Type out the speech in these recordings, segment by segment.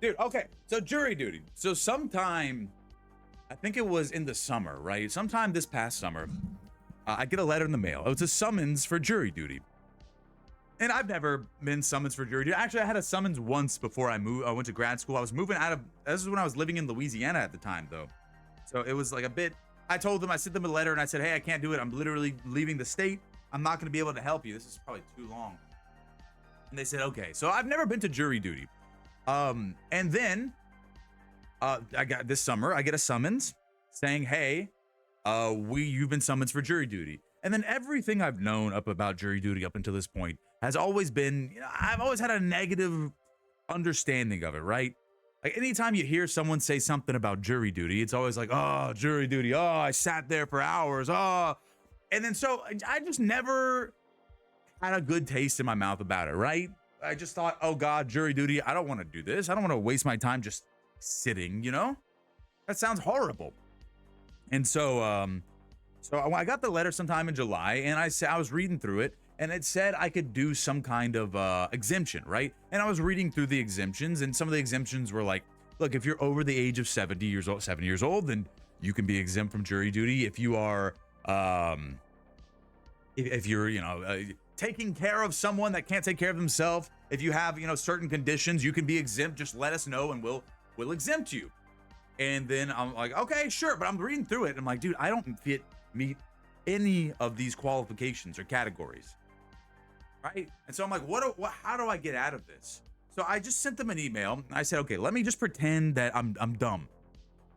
Dude, okay. So jury duty. So sometime, I think it was in the summer, right? Sometime this past summer, I get a letter in the mail. It's a summons for jury duty. And I've never been summoned for jury duty. Actually, I had a summons once before I moved. I went to grad school. I was moving out of, this is when I was living in Louisiana at the time, though. So it was like a bit, I told them, I sent them a letter and I said, hey, I can't do it. I'm literally leaving the state. I'm not going to be able to help you. This is probably too long. And they said, okay. So I've never been to jury duty. And then I got this summer, I get a summons saying, hey, you've been summoned for jury duty. And then everything I've known about jury duty up until this point has always been, I've always had a negative understanding of it, right? Like anytime you hear someone say something about jury duty, it's always like, oh, jury duty. Oh, I sat there for hours. Oh, and then so I just never had a good taste in my mouth about it, right? I just thought, oh God, jury duty. I don't want to do this. I don't want to waste my time just sitting, That sounds horrible. And so I got the letter sometime in July, and I was reading through it, and it said I could do some kind of exemption, right? And I was reading through the exemptions, and some of the exemptions were like, look, if you're over the age of 70 years old, then you can be exempt from jury duty. If you are, if you're, taking care of someone that can't take care of themselves, if you have, certain conditions, you can be exempt. Just let us know, and we'll exempt you. And then I'm like, okay, sure. But I'm reading through it, and I'm like, dude, I don't meet any of these qualifications or categories, right? And so I'm like, how do I get out of this? So I just sent them an email. I said, okay, let me just pretend that I'm dumb.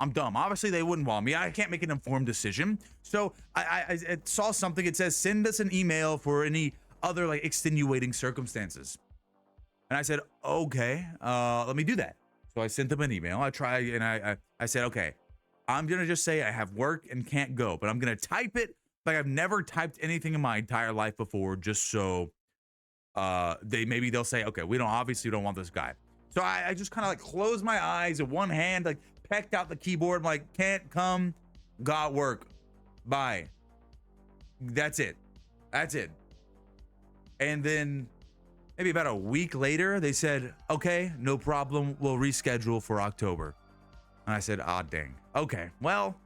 I'm dumb. Obviously, they wouldn't want me. I can't make an informed decision. So I saw something. It says, send us an email for any other like extenuating circumstances. And I said, okay, let me do that. So I sent them an email. I tried, and I said, okay, I'm going to just say I have work and can't go, but I'm going to type it like I've never typed anything in my entire life before, just so they'll say, okay, we obviously don't want this guy. So I just kind of like closed my eyes with one hand, like pecked out the keyboard. I'm like, can't come, got work, bye. That's it. And then maybe about a week later, they said, okay, no problem. We'll reschedule for October. And I said, ah, dang. Okay, well,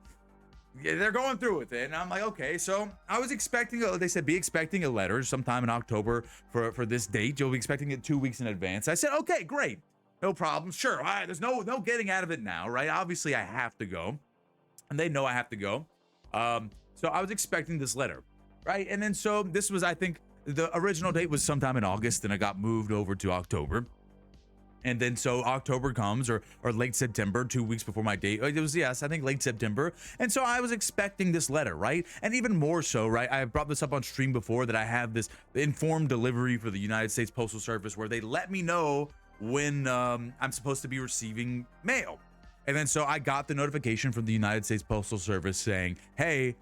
yeah, they're going through with it. And I'm like, okay. So I was expecting, they said, be expecting a letter sometime in October for this date. You'll be expecting it 2 weeks in advance. I said, okay, great. No problem. Sure. All right, there's no getting out of it now, right? Obviously, I have to go. And they know I have to go. So I was expecting this letter, right? And then so this was, I think, the original date was sometime in August, and it got moved over to October. And then so October comes, or late September, 2 weeks before my date. It was, yes, I think late September. And so I was expecting this letter, right? And even more so, right? I brought this up on stream before that I have this informed delivery for the United States Postal Service where they let me know when I'm supposed to be receiving mail. And then so I got the notification from the United States Postal Service saying, hey,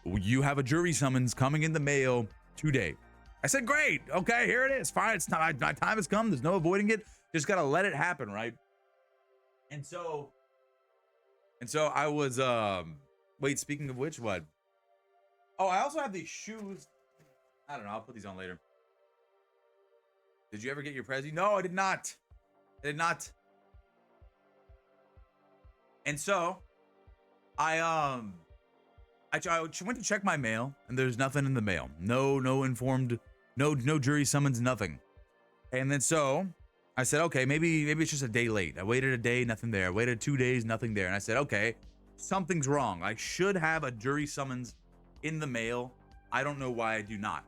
you have a jury summons coming in the mail today. I said, great. Okay, here it is. Fine. It's not, my time has come. There's no avoiding it. Just got to let it happen, right? And so I was, wait, speaking of which, what? Oh, I also have these shoes. I don't know. I'll put these on later. Did you ever get your Prezi? No, I did not. And so I went to check my mail, and there's nothing in the mail. No informed, no jury summons, nothing. And then so I said, okay, maybe it's just a day late. I waited a day, nothing there. I waited 2 days, nothing there. And I said, okay, something's wrong. I should have a jury summons in the mail. I don't know why I do not.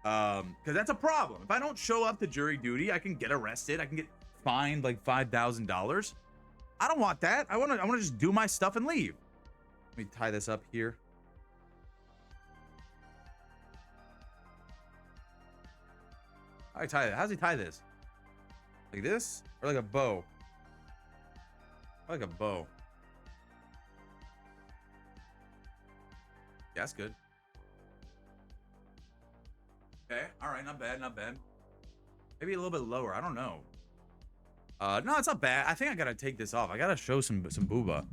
Because that's a problem. If I don't show up to jury duty, I can get arrested. I can get fined like $5,000. I don't want that. I want to just do my stuff and leave. Let me tie this up here. How do I tie it? How does he tie this? Like this? Or like a bow? Like a bow. Yeah, that's good. Okay, all right, not bad. Maybe a little bit lower, I don't know. No, it's not bad. I think I gotta take this off. I gotta show some booba.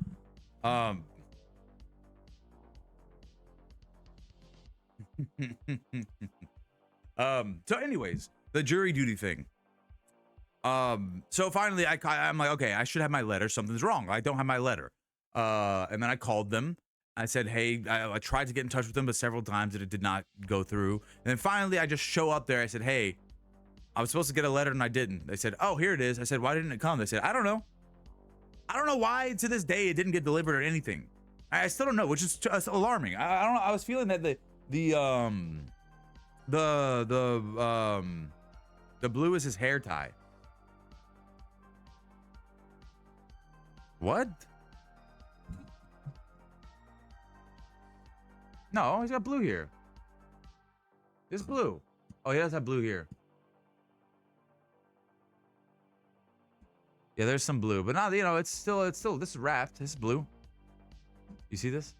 So anyways, the jury duty thing. So finally, I'm like, okay, I should have my letter. Something's wrong. I don't have my letter. And then I called them. I said, hey, I tried to get in touch with them, but several times it did not go through. And then finally, I just show up there. I said, hey, I was supposed to get a letter and I didn't. They said, oh, here it is. I said, why didn't it come? They said, I don't know. I don't know why to this day it didn't get delivered or anything. I still don't know, which is alarming. I don't know. I was feeling that the blue is his hair tie. What? No, he's got blue here. This blue. Oh, he does have blue here. Yeah, there's some blue, but now it's still this is wrapped. This is blue. You see this?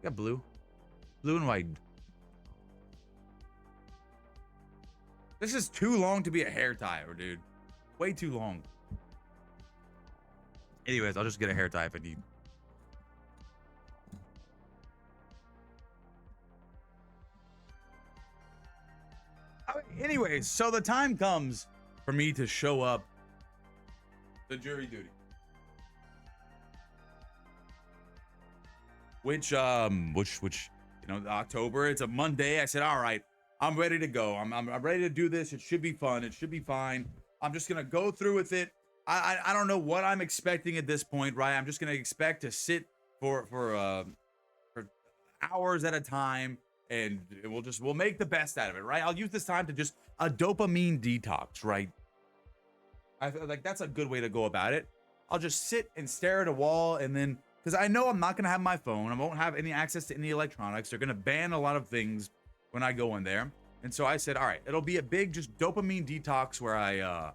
Got blue and white. This is too long to be a hair tie, dude. Way too long. Anyways, I'll just get a hair tie if I need. Anyways, so the time comes for me to show up to jury duty. Which October, it's a Monday. I said, all right, I'm ready to go. I'm ready to do this. It should be fun. It should be fine. I'm just gonna go through with it. I don't know what I'm expecting at this point, right? I'm just gonna expect to sit for hours at a time, and we'll make the best out of it, right? I'll use this time to just a dopamine detox, right? I feel like that's a good way to go about it. I'll just sit and stare at a wall, and then because I know I'm not gonna have my phone, I won't have any access to any electronics. They're gonna ban a lot of things when I go in there, and so I said, all right, it'll be a big just dopamine detox where I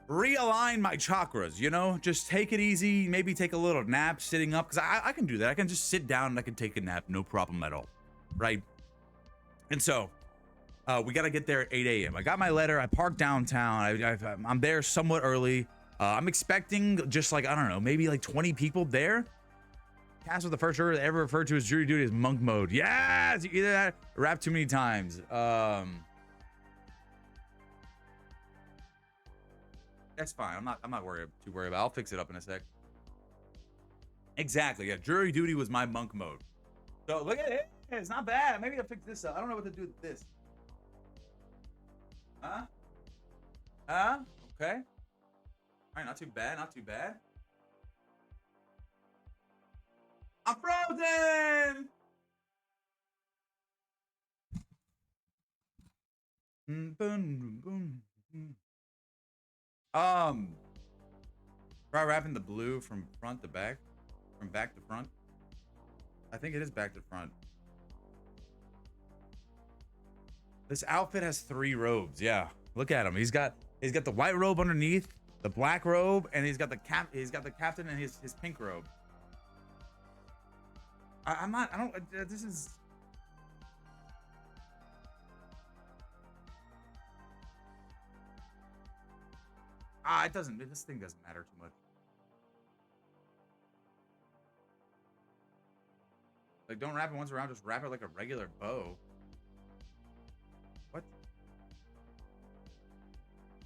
realign my chakras, just take it easy, maybe take a little nap sitting up, because I can do that. I can just sit down and I can take a nap, no problem at all, right? And so we got to get there at 8 a.m. I got my letter. I parked downtown. I'm there somewhat early. I'm expecting just like, I don't know, maybe like 20 people there. Cast with the first order ever referred to as jury duty as monk mode. Yes, either that or rap too many times. That's fine. I'm not too worried about it. I'll fix it up in a sec. Exactly. Yeah, jury duty was my monk mode. So look at it. It's not bad. Maybe I'll fix this up. I don't know what to do with this. Huh? Okay. All right, not too bad. Not too bad. I'm frozen. Try wrapping the blue from front to back, from back to front. I think it is back to front. This outfit has 3 robes. Yeah, look at him. He's got the white robe underneath, the black robe, and he's got the captain and his pink robe. This is. This thing doesn't matter too much. Like, don't wrap it once around, just wrap it like a regular bow. What?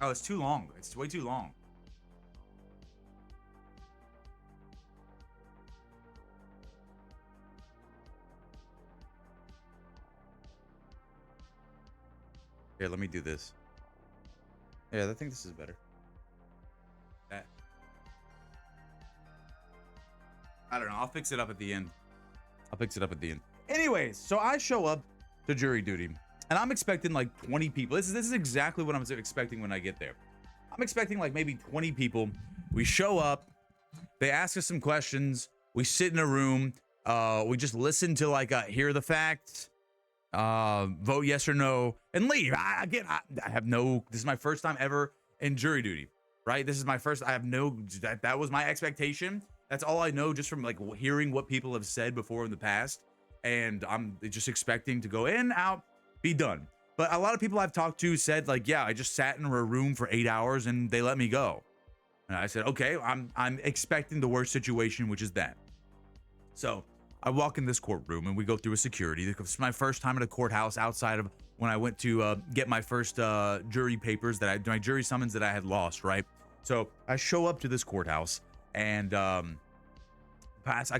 Oh, it's too long. It's way too long. Here, let me do this. Yeah, I think this is better. I don't know. I'll fix it up at the end. Anyways, so I show up to jury duty, and I'm expecting like 20 people. This is exactly what I'm expecting when I get there. I'm expecting like maybe 20 people. We show up. They ask us some questions. We sit in a room. We just listen to like hear the facts, vote yes or no, and leave. I have no. This is my first time ever in jury duty, right? This is my first. I have no. That was my expectation. That's all I know just from like hearing what people have said before in the past. And I'm just expecting to go in, out, be done. But a lot of people I've talked to said like, yeah, I just sat in a room for 8 hours and they let me go. And I said, okay, I'm expecting the worst situation, which is that. So I walk in this courtroom and we go through a security. It's my first time at a courthouse outside of when I went to get my first jury papers my jury summons that I had lost, right? So I show up to this courthouse and I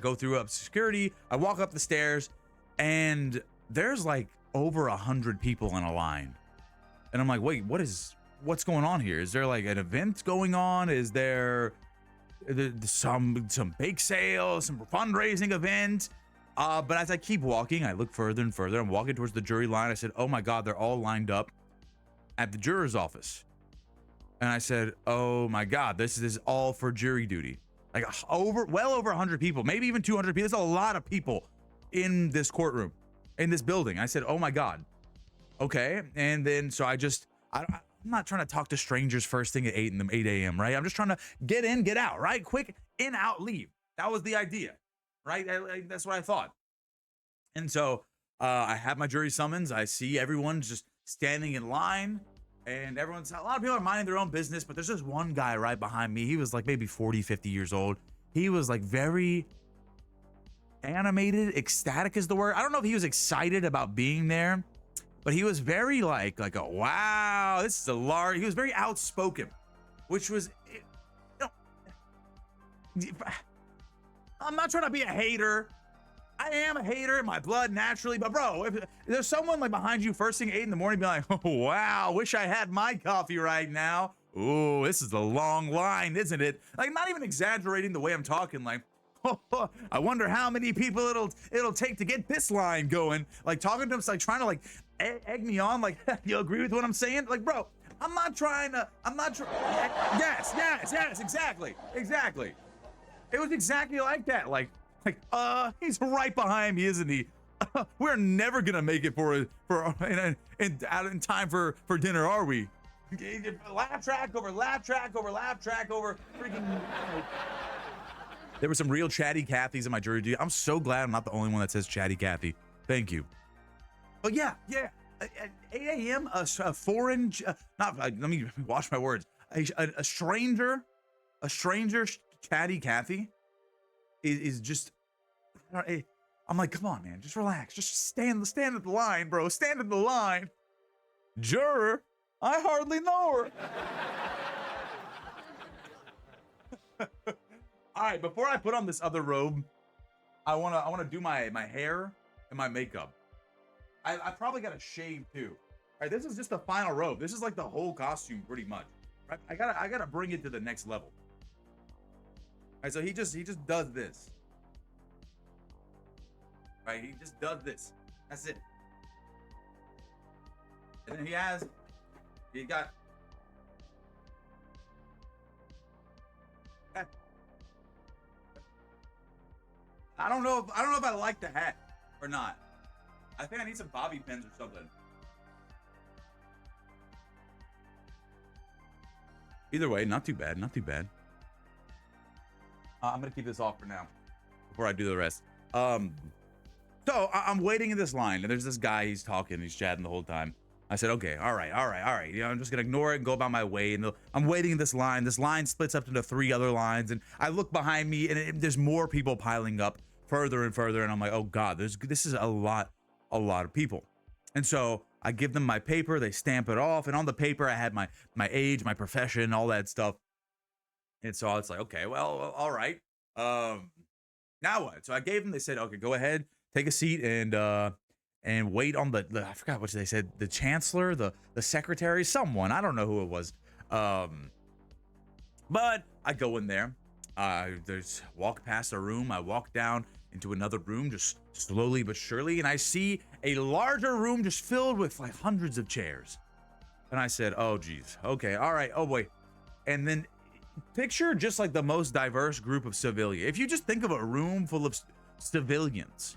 go through up security. I walk up the stairs and there's like over 100 people in a line. And I'm like, wait, what's going on here? Is there like an event going on? Is there some bake sale, some fundraising event? But as I keep walking, I look further and further. I'm walking towards the jury line. I said, oh my God, they're all lined up at the juror's office. And I said, oh my God, this is all for jury duty. Like well over 100 people, maybe even 200 people. There's a lot of people in this courtroom, in this building. I said, oh my God. Okay. And then, so I'm not trying to talk to strangers first thing at 8 a.m., right? I'm just trying to get in, get out, right? Quick, in, out, leave. That was the idea, right? That's what I thought. And so I have my jury summons. I see everyone just standing in line, and a lot of people are minding their own business, but there's just one guy right behind me. He was like maybe 40, 50 years old. He was like very animated, ecstatic is the word. I don't know if he was excited about being there, but he was very like a wow, this is a large. He was very outspoken, which was, I'm not trying to be a hater. I am a hater in my blood naturally, but bro, if there's someone like behind you first thing at 8 in the morning, be like, oh, wow, wish I had my coffee right now. Ooh, this is a long line, isn't it? Like, not even exaggerating the way I'm talking, like, I wonder how many people it'll take to get this line going. Like talking to him, like trying to like egg me on, like, you agree with what I'm saying? Like, bro, I'm not trying. Yes, exactly. It was exactly like that. Like, he's right behind me, isn't he? We're never gonna make it in time for dinner, are we? Laugh track over freaking. There were some real chatty Cathys in my jury duty. I'm so glad I'm not the only one that says chatty Cathy. Thank you. But yeah. At 8 a.m. a foreign, let me watch my words. A stranger chatty Cathy is just. I'm like, come on, man, just relax, just stand at the line, bro. Stand at the line. Juror, I hardly know her. All right, before I put on this other robe, I wanna do my hair and my makeup. I probably gotta shave too. All right, this is just the final robe. This is like the whole costume pretty much. Right? I gotta bring it to the next level. All right, so he just does this. Right, he just does this. That's it. And then he got. I don't know if I like the hat or not. I think I need some bobby pins or something. Either way, not too bad. I'm gonna keep this off for now before I do the rest. So I'm waiting in this line, and there's this guy. He's talking, he's chatting the whole time. I said, okay, all right. You know, I'm just gonna ignore it and go about my way. And I'm waiting in this line. This line splits up into 3 other lines, and I look behind me, and there's more people piling up further and further. And I'm like, oh God, this is a lot of people. And so I give them my paper. They stamp it off, and on the paper I had my age, my profession, all that stuff. And so it's like, okay, well, all right. Now what? So I gave them. They said, okay, go ahead, take a seat, and wait on the I forgot what they said, the chancellor, the secretary, someone, I don't know who it was. But I go in there, there's walk past a room, I walk down into another room just slowly but surely, and I see a larger room just filled with like hundreds of chairs. And I said, oh geez, okay, all right, oh boy. And then picture just like the most diverse group of civilians. If you just think of a room full of civilians,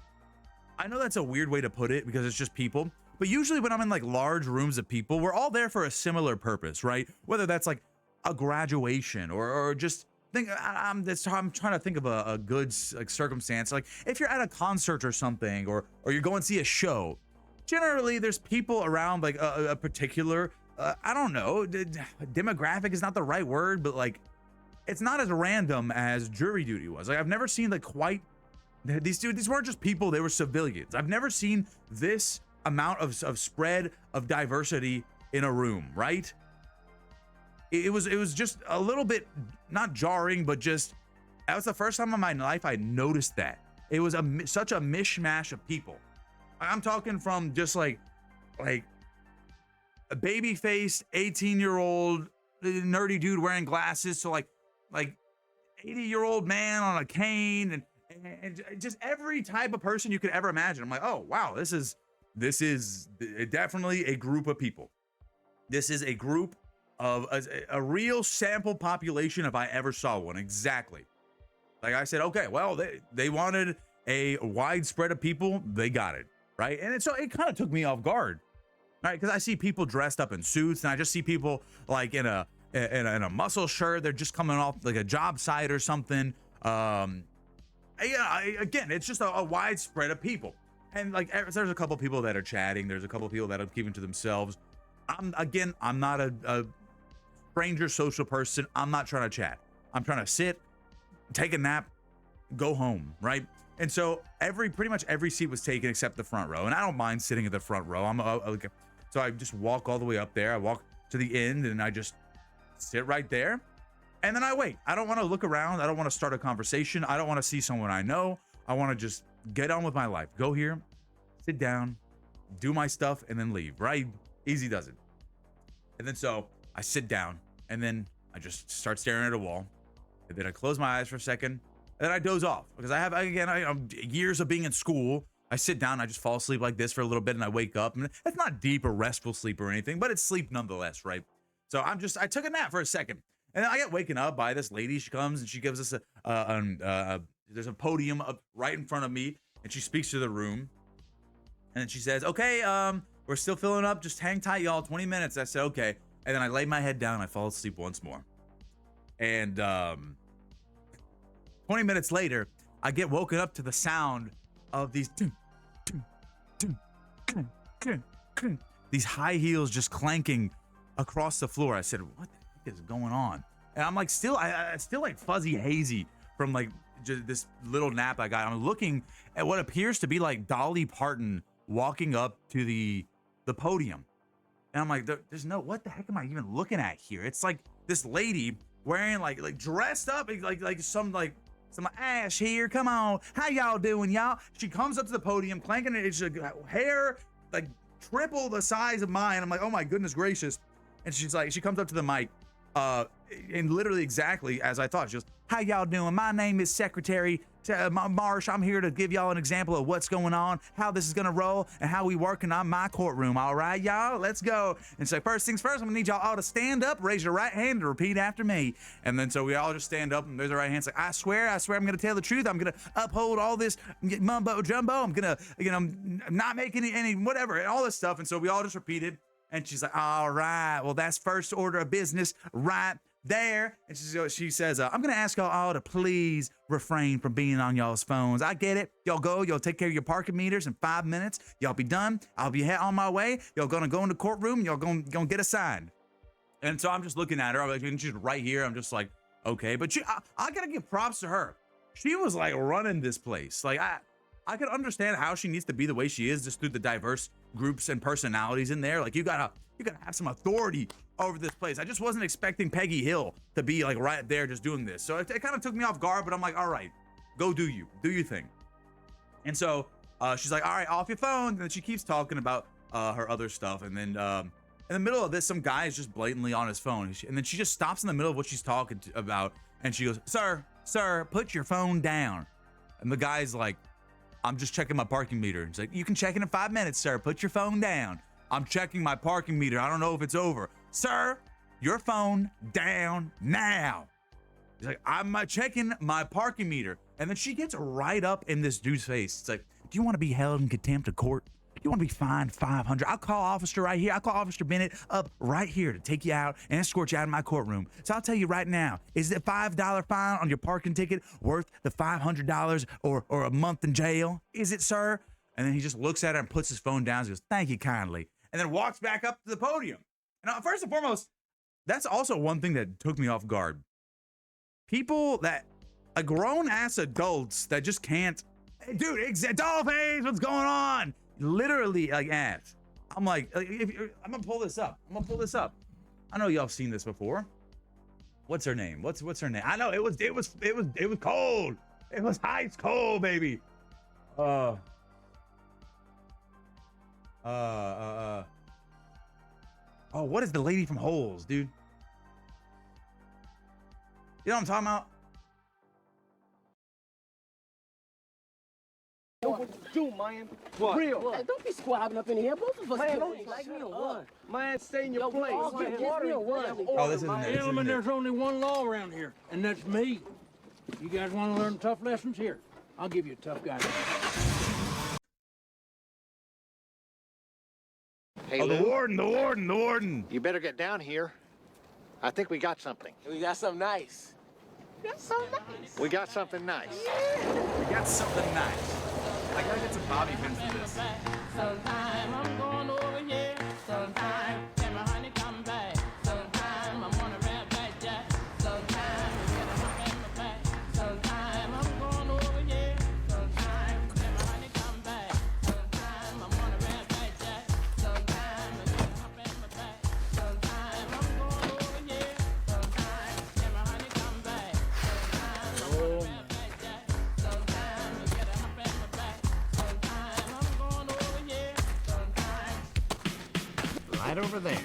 I know that's a weird way to put it because it's just people, but usually when I'm in like large rooms of people, we're all there for a similar purpose, right? Whether that's like a graduation or just think, I'm trying to think of a good like circumstance. Like if you're at a concert or something, or you're going to see a show, generally there's people around like a particular, I don't know, demographic is not the right word, but like it's not as random as jury duty was. Like I've never seen like quite These weren't just people, they were civilians. I've never seen this amount of spread of diversity in a room, right? It was just a little bit, not jarring, but just, that was the first time in my life I noticed that. It was such a mishmash of people. I'm talking from just like a baby-faced 18-year-old nerdy dude wearing glasses, to like 80-year-old man on a cane, and just every type of person you could ever imagine. I'm like, oh wow, this is definitely a group of people. This is a group of a real sample population if I ever saw one. Exactly. Like I said, okay, well, they wanted a wide spread of people, they got it, right? And so it kind of took me off guard, right? Because I see people dressed up in suits, and I just see people like in a muscle shirt. They're just coming off like a job site or something. Again, it's just a wide spread of people. And like, there's a couple people that are chatting. There's a couple people that are keeping to themselves. I'm not a stranger social person. I'm not trying to chat. I'm trying to sit, take a nap, go home, right? And so pretty much every seat was taken except the front row. And I don't mind sitting at the front row. So I just walk all the way up there. I walk to the end and I just sit right there. And then I wait. I don't want to look around. I don't want to start a conversation. I don't want to see someone I know. I want to just get on with my life. Go here, sit down, do my stuff, and then leave, right? Easy does it. And then so I sit down, and then I just start staring at a wall. And then I close my eyes for a second, and then I doze off. Because I have years of being in school. I sit down, I just fall asleep like this for a little bit, and I wake up. And it's not deep or restful sleep or anything, but it's sleep nonetheless, right? So I took a nap for a second. And then I get waken up by this lady. She comes and she gives us there's a podium up right in front of me, and she speaks to the room. And then she says, okay, we're still filling up. Just hang tight, y'all. 20 minutes. I said, okay. And then I lay my head down and I fall asleep once more. And 20 minutes later, I get woken up to the sound of these these high heels just clanking across the floor. I said, what the heck is going on? And I'm like, still like fuzzy hazy from like just this little nap I got. I'm looking at what appears to be like Dolly Parton walking up to the podium. And I'm like, there's no, what the heck am I even looking at here? It's like this lady wearing like dressed up like some ash here. Come on, how y'all doing, y'all? She comes up to the podium, clanking it. It's hair like triple the size of mine. I'm like, oh my goodness gracious. And she's like, she comes up to the mic, and literally exactly as I thought. She goes, how y'all doing? My name is Secretary Marsh. I'm here to give y'all an example of what's going on, how this is gonna roll, and how we working on my courtroom. All right, y'all, let's go. And so first things first, I'm gonna need y'all all to stand up, raise your right hand, and repeat after me. And then so we all just stand up and raise our right hands. Like, I swear I'm gonna tell the truth. I'm gonna uphold all this mumbo jumbo. I'm gonna, not make any whatever and all this stuff. And so we all just repeated. And she's like, all right, well, that's first order of business right there. And she says, I'm going to ask y'all all to please refrain from being on y'all's phones. I get it. Y'all go. Y'all take care of your parking meters in 5 minutes. Y'all be done. I'll be on my way. Y'all going to go in the courtroom. Y'all going to get assigned. And so I'm just looking at her. I'm like, she's right here. I'm just like, okay. But I got to give props to her. She was like running this place. Like, I could understand how she needs to be the way she is just through the diverse groups and personalities in there. Like, you gotta have some authority over this place. I just wasn't expecting Peggy Hill to be like right there just doing this. So it kind of took me off guard, but I'm like, all right, go do your thing. And so she's like, all right, off your phone. And then she keeps talking about her other stuff. And then in the middle of this, some guy is just blatantly on his phone. And then she just stops in the middle of what she's talking about. And she goes, sir, put your phone down. And the guy's like, I'm just checking my parking meter. And he's like, you can check it in 5 minutes, sir. Put your phone down. I'm checking my parking meter. I don't know if it's over. Sir, your phone down now. He's like, I'm checking my parking meter. And then she gets right up in this dude's face. It's like, do you want to be held in contempt of court? You want to be fined $500? I'll call Officer right here. I'll call Officer Bennett up right here to take you out and escort you out of my courtroom. So I'll tell you right now, is the $5 fine on your parking ticket worth the $500 or a month in jail? Is it, sir? And then he just looks at her and puts his phone down and goes, thank you kindly. And then walks back up to the podium. And first and foremost, that's also one thing that took me off guard. People that, grown-ass adults that just can't, dude, Dollface, what's going on? Literally, like, ass. I'm like, I'm gonna pull this up. I know y'all seen this before. What's her name? What's her name? I know it was cold. It was ice cold, baby. Oh, what is the lady from Holes, dude? You know what I'm talking about? What you do, man? What? Real. Hey, don't be squabbing up in here. Both of us Man, get don't like me or what? Man, stay in your place. all get me or what? Oh, this isn't it. Gentlemen, there's only one law around here, and that's me. You guys want to learn tough lessons here? I'll give you a tough guy. Hey, Oh, Lou, the warden. you better get down here. I think we got something. We got something nice. We got something nice. We got something nice. I gotta get some bobby pins for this. Sometime I'm going over here. Sometime, can my honey come back? Sometime I'm on a red back jack. Sometime we get a hump in my back. Sometime I'm going over here. Sometime, can my honey come back? Sometime I'm on a red back jack. Sometime we get a hump in my back. Sometime I'm going over here. Sometime, can my honey come back? Sometime I'm on a red back jack. Sometime we get a hump in my back. Sometime I'm going over here. Sometime. Right over there.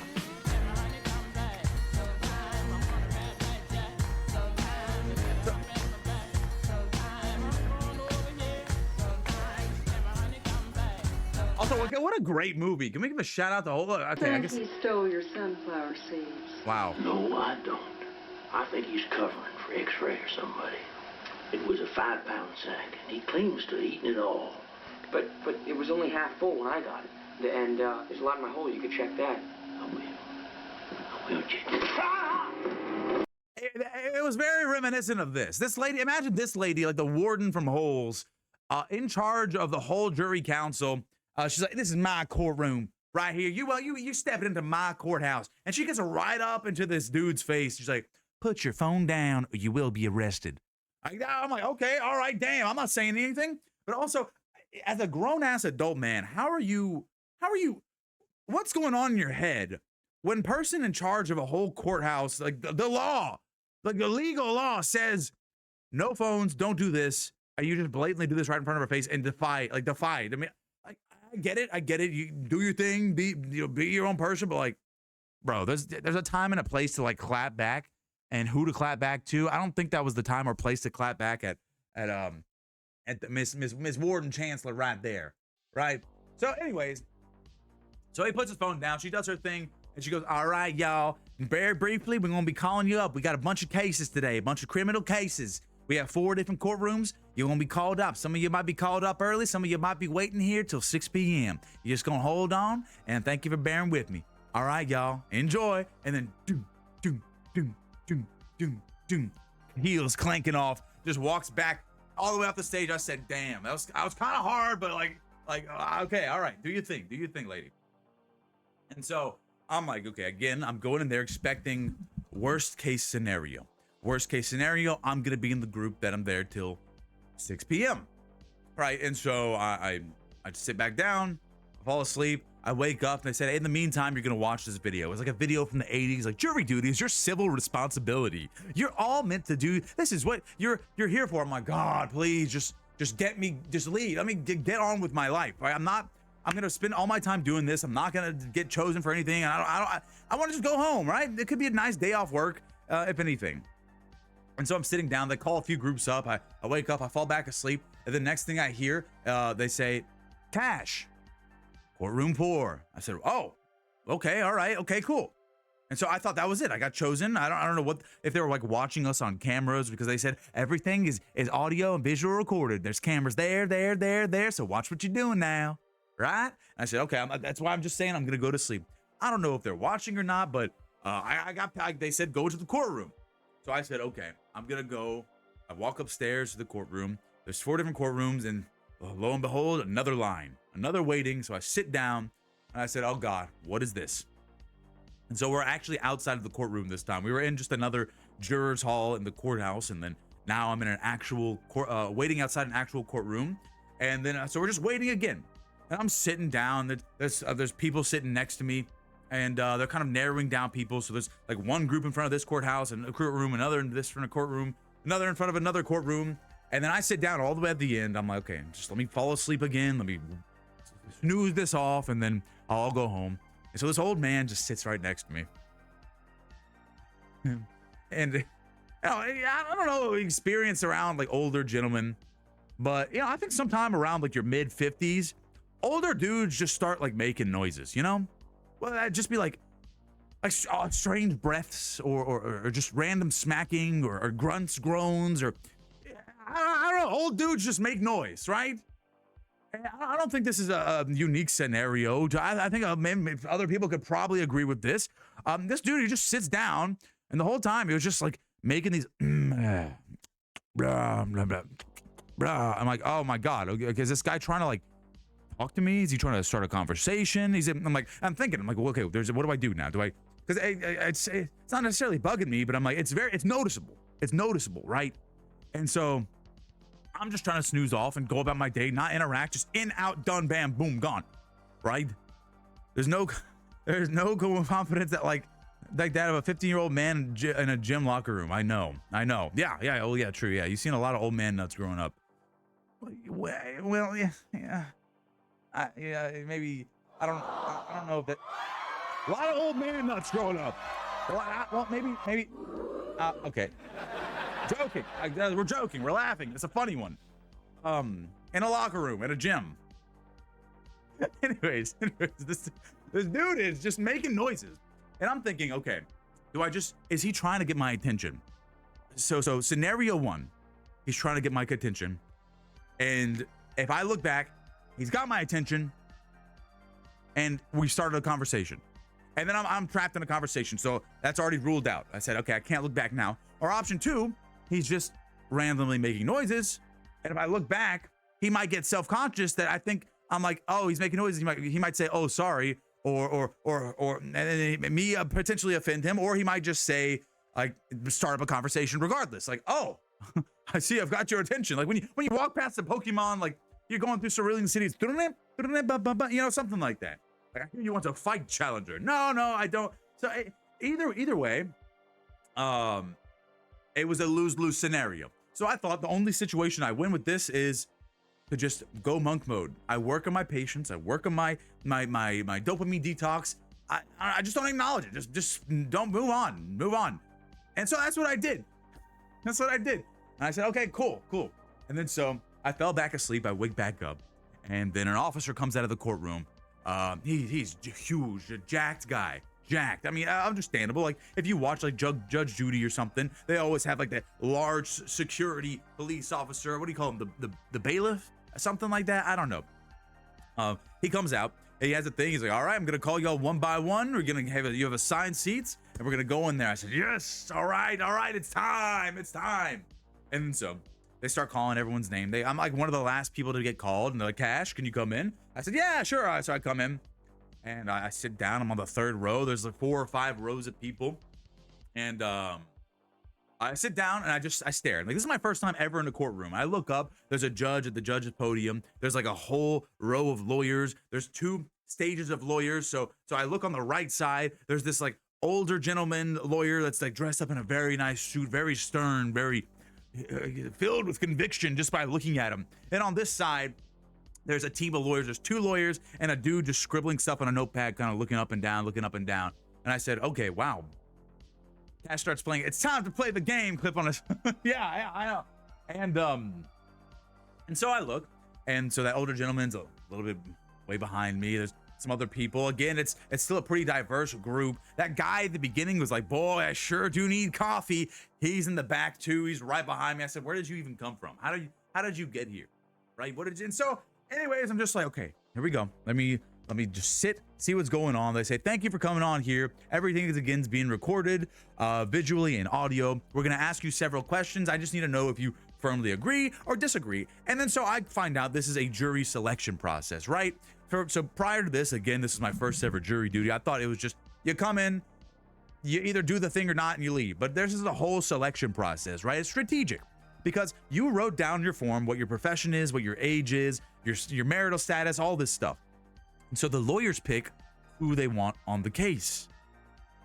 Also, what a great movie. Can we give a shout out to whole? Okay, I guess. He stole your sunflower seeds. Wow. No, I don't. I think he's covering for X-ray or somebody. It was a 5-pound sack, and he claims to have eaten it all. But it was only half full when I got it. And there's a lot in my hole. You could check that. I will check. It was very reminiscent of this. This lady, imagine this lady, like the warden from Holes, in charge of the whole jury council. She's like, this is my courtroom right here. You step into my courthouse. And she gets right up into this dude's face. She's like, put your phone down or you will be arrested. I'm like, okay, all right, damn. I'm not saying anything. But also, as a grown-ass adult man, how are you, what's going on in your head when person in charge of a whole courthouse, like the law, like the legal law says, no phones, don't do this. And you just blatantly do this right in front of her face and defy. I mean, I get it. You do your thing, be your own person, but like, bro, there's a time and a place to like clap back and who to clap back to. I don't think that was the time or place to clap back at the Miss Warden Chancellor right there, right? So anyways, so he puts his phone down. She does her thing. And she goes, all right, y'all, very briefly, we're going to be calling you up. We got a bunch of cases today, a bunch of criminal cases. We have 4 different courtrooms. You're going to be called up. Some of you might be called up early. Some of you might be waiting here till 6 p.m. You're just going to hold on, and thank you for bearing with me. All right, y'all, enjoy. And then, doom, doom, doom, doom, doom, doom, heels clanking off, just walks back all the way off the stage. I said, damn, I was kind of hard, but like, okay, all right, do your thing, lady. And so, I'm like, okay, again, I'm going in there expecting worst case scenario. Worst case scenario, I'm going to be in the group that I'm there till 6 p.m. Right? And so I sit back down, fall asleep. I wake up and they said, hey, in the meantime, you're going to watch this video. It was like a video from the 80s, like jury duty is your civil responsibility. You're all meant to do. This is what you're here for. I'm like, God, please just get me, just lead. I mean, get on with my life. Right? I'm gonna spend all my time doing this. I'm not gonna get chosen for anything. I want to just go home, right? It could be a nice day off work, if anything. And so I'm sitting down. They call a few groups up. I wake up. I fall back asleep. And the next thing I hear, they say, cash, courtroom 4. I said, oh, okay, all right, okay, cool. And so I thought that was it. I got chosen. I don't know what if they were like watching us on cameras because they said everything is audio and visual recorded. There's cameras there. So watch what you're doing now. Right? And I said, okay, that's why I'm just saying I'm gonna go to sleep. I don't know if they're watching or not, but they said go to the courtroom. So I said, okay, I'm gonna go. I walk upstairs to the courtroom. There's 4 different courtrooms, and lo and behold, another line, another waiting. So I sit down, and I said, oh God, what is this? And so we're actually outside of the courtroom this time. We were in just another juror's hall in the courthouse, and then now I'm in an actual waiting outside an actual courtroom. And then so we're just waiting again, and I'm sitting down. There's people sitting next to me, and they're kind of narrowing down people. So there's like one group in front of this courthouse and a courtroom, another in this front of courtroom, another in front of another courtroom, and then I sit down all the way at the end. I'm like, okay, just let me fall asleep again. Let me snooze this off, and then I'll go home. And so this old man just sits right next to me, and you know, I don't know experience around like older gentlemen, but you know, I think sometime around like your mid 50s, older dudes just start like making noises, you know? Well, that'd just be like strange breaths or just random smacking or grunts, groans, or I don't know. Old dudes just make noise, right? I don't think this is a unique scenario. I think other people could probably agree with this. This dude, he just sits down, and the whole time he was just like making these blah, blah, blah, blah. I'm like, oh my God, okay, is this guy trying to like talk to me? Is he trying to start a conversation? I'm thinking, well, okay, what do I do now? Do I, because it's not necessarily bugging me, but I'm like, it's noticeable. It's noticeable, right? And so I'm just trying to snooze off and go about my day, not interact, just in, out, done, bam, boom, gone, right? There's no confidence that like that of a 15-year-old man in a gym locker room. I know. Yeah. Oh yeah, true. Yeah, you've seen a lot of old man nuts growing up. Well, yeah. Maybe I don't know if that. A lot of old man nuts growing up. Well, maybe. Okay. Joking. We're joking. We're laughing. It's a funny one. In a locker room at a gym. Anyways, this dude is just making noises, and I'm thinking, okay, is he trying to get my attention? So scenario one, he's trying to get my attention, and if I look back, he's got my attention, and we started a conversation, and then I'm trapped in a conversation, so that's already ruled out. I said, okay, I can't look back now. Or option two, he's just randomly making noises, and if I look back, he might get self-conscious that I think I'm like, oh, he's making noises. He might say, oh, sorry, or and then me potentially offend him, or he might just say, like, start up a conversation regardless. Like, oh, I see, I've got your attention. Like when you walk past the Pokemon, like you're going through Cerulean Cities, you know, something like that. Like, I hear you want to fight Challenger. No, I don't. So either way, it was a lose-lose scenario. So I thought the only situation I win with this is to just go monk mode. I work on my patience. I work on my dopamine detox. I just don't acknowledge it. Just don't move on. And so that's what I did. And I said, okay, cool. And then so I fell back asleep. I wake back up, and then an officer comes out of the courtroom. He's huge, a jacked guy. Jacked. I mean, understandable. Like if you watch like Judge Judy or something, they always have like that large security police officer. What do you call him? The bailiff? Something like that. I don't know. He comes out. He has a thing. He's like, all right, I'm gonna call y'all one by one. We're gonna you have assigned seats, and we're gonna go in there. I said, yes. All right. It's time. And so they start calling everyone's name. I'm like one of the last people to get called, and they're like, Cash, can you come in? I said, yeah, sure. So I come in. And I sit down. I'm on the third row. There's like 4 or 5 rows of people, and I sit down and I stare. Like this is my first time ever in a courtroom. I look up. There's a judge at the judge's podium. There's like a whole row of lawyers. There's 2 stages of lawyers. So I look on the right side. There's this like older gentleman lawyer that's like dressed up in a very nice suit, very stern, very filled with conviction just by looking at him. And on this side, there's a team of lawyers. There's 2 lawyers and a dude just scribbling stuff on a notepad, kind of looking up and down. And I said, okay, wow. Cash starts playing. It's time to play the game. Clip on us. Yeah, I know. And so I look, and so that older gentleman's a little bit way behind me. There's some other people. Again, it's still a pretty diverse group. That guy at the beginning was like, boy, I sure do need coffee. He's in the back too. He's right behind me. I said, where did you even come from? How did you get here? Right? And so anyways, I'm just like, okay, here we go. Let me just sit, see what's going on. They say, thank you for coming on here. Everything is again being recorded visually and audio. We're going to ask you several questions. I just need to know if you firmly agree or disagree. And then so I find out this is a jury selection process, right? So prior to this, again, this is my first ever jury duty. I thought it was just, you come in, you either do the thing or not, and you leave. But this is a whole selection process, right? It's strategic. because you wrote down your form, what your profession is, what your age is, your marital status, all this stuff. And so the lawyers pick who they want on the case,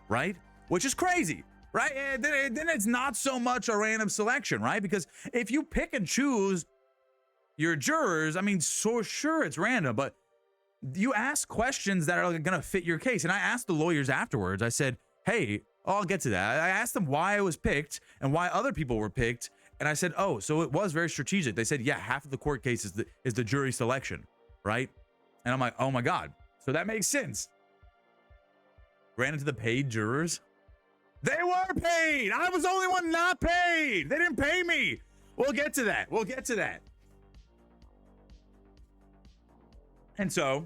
right? Which is crazy, right? And then it's not so much a random selection, right? Because if you pick and choose your jurors, I mean, so sure it's random, but you ask questions that are gonna fit your case. And I asked the lawyers afterwards, I said, hey, I'll get to that. I asked them why I was picked and why other people were picked. And I said, oh, so it was very strategic. They said, yeah, half of the court case is the jury selection, right? And I'm like, oh my God. So that makes sense. Ran into the paid jurors. They were paid. I was the only one not paid. They didn't pay me. We'll get to that. We'll get to that. And so,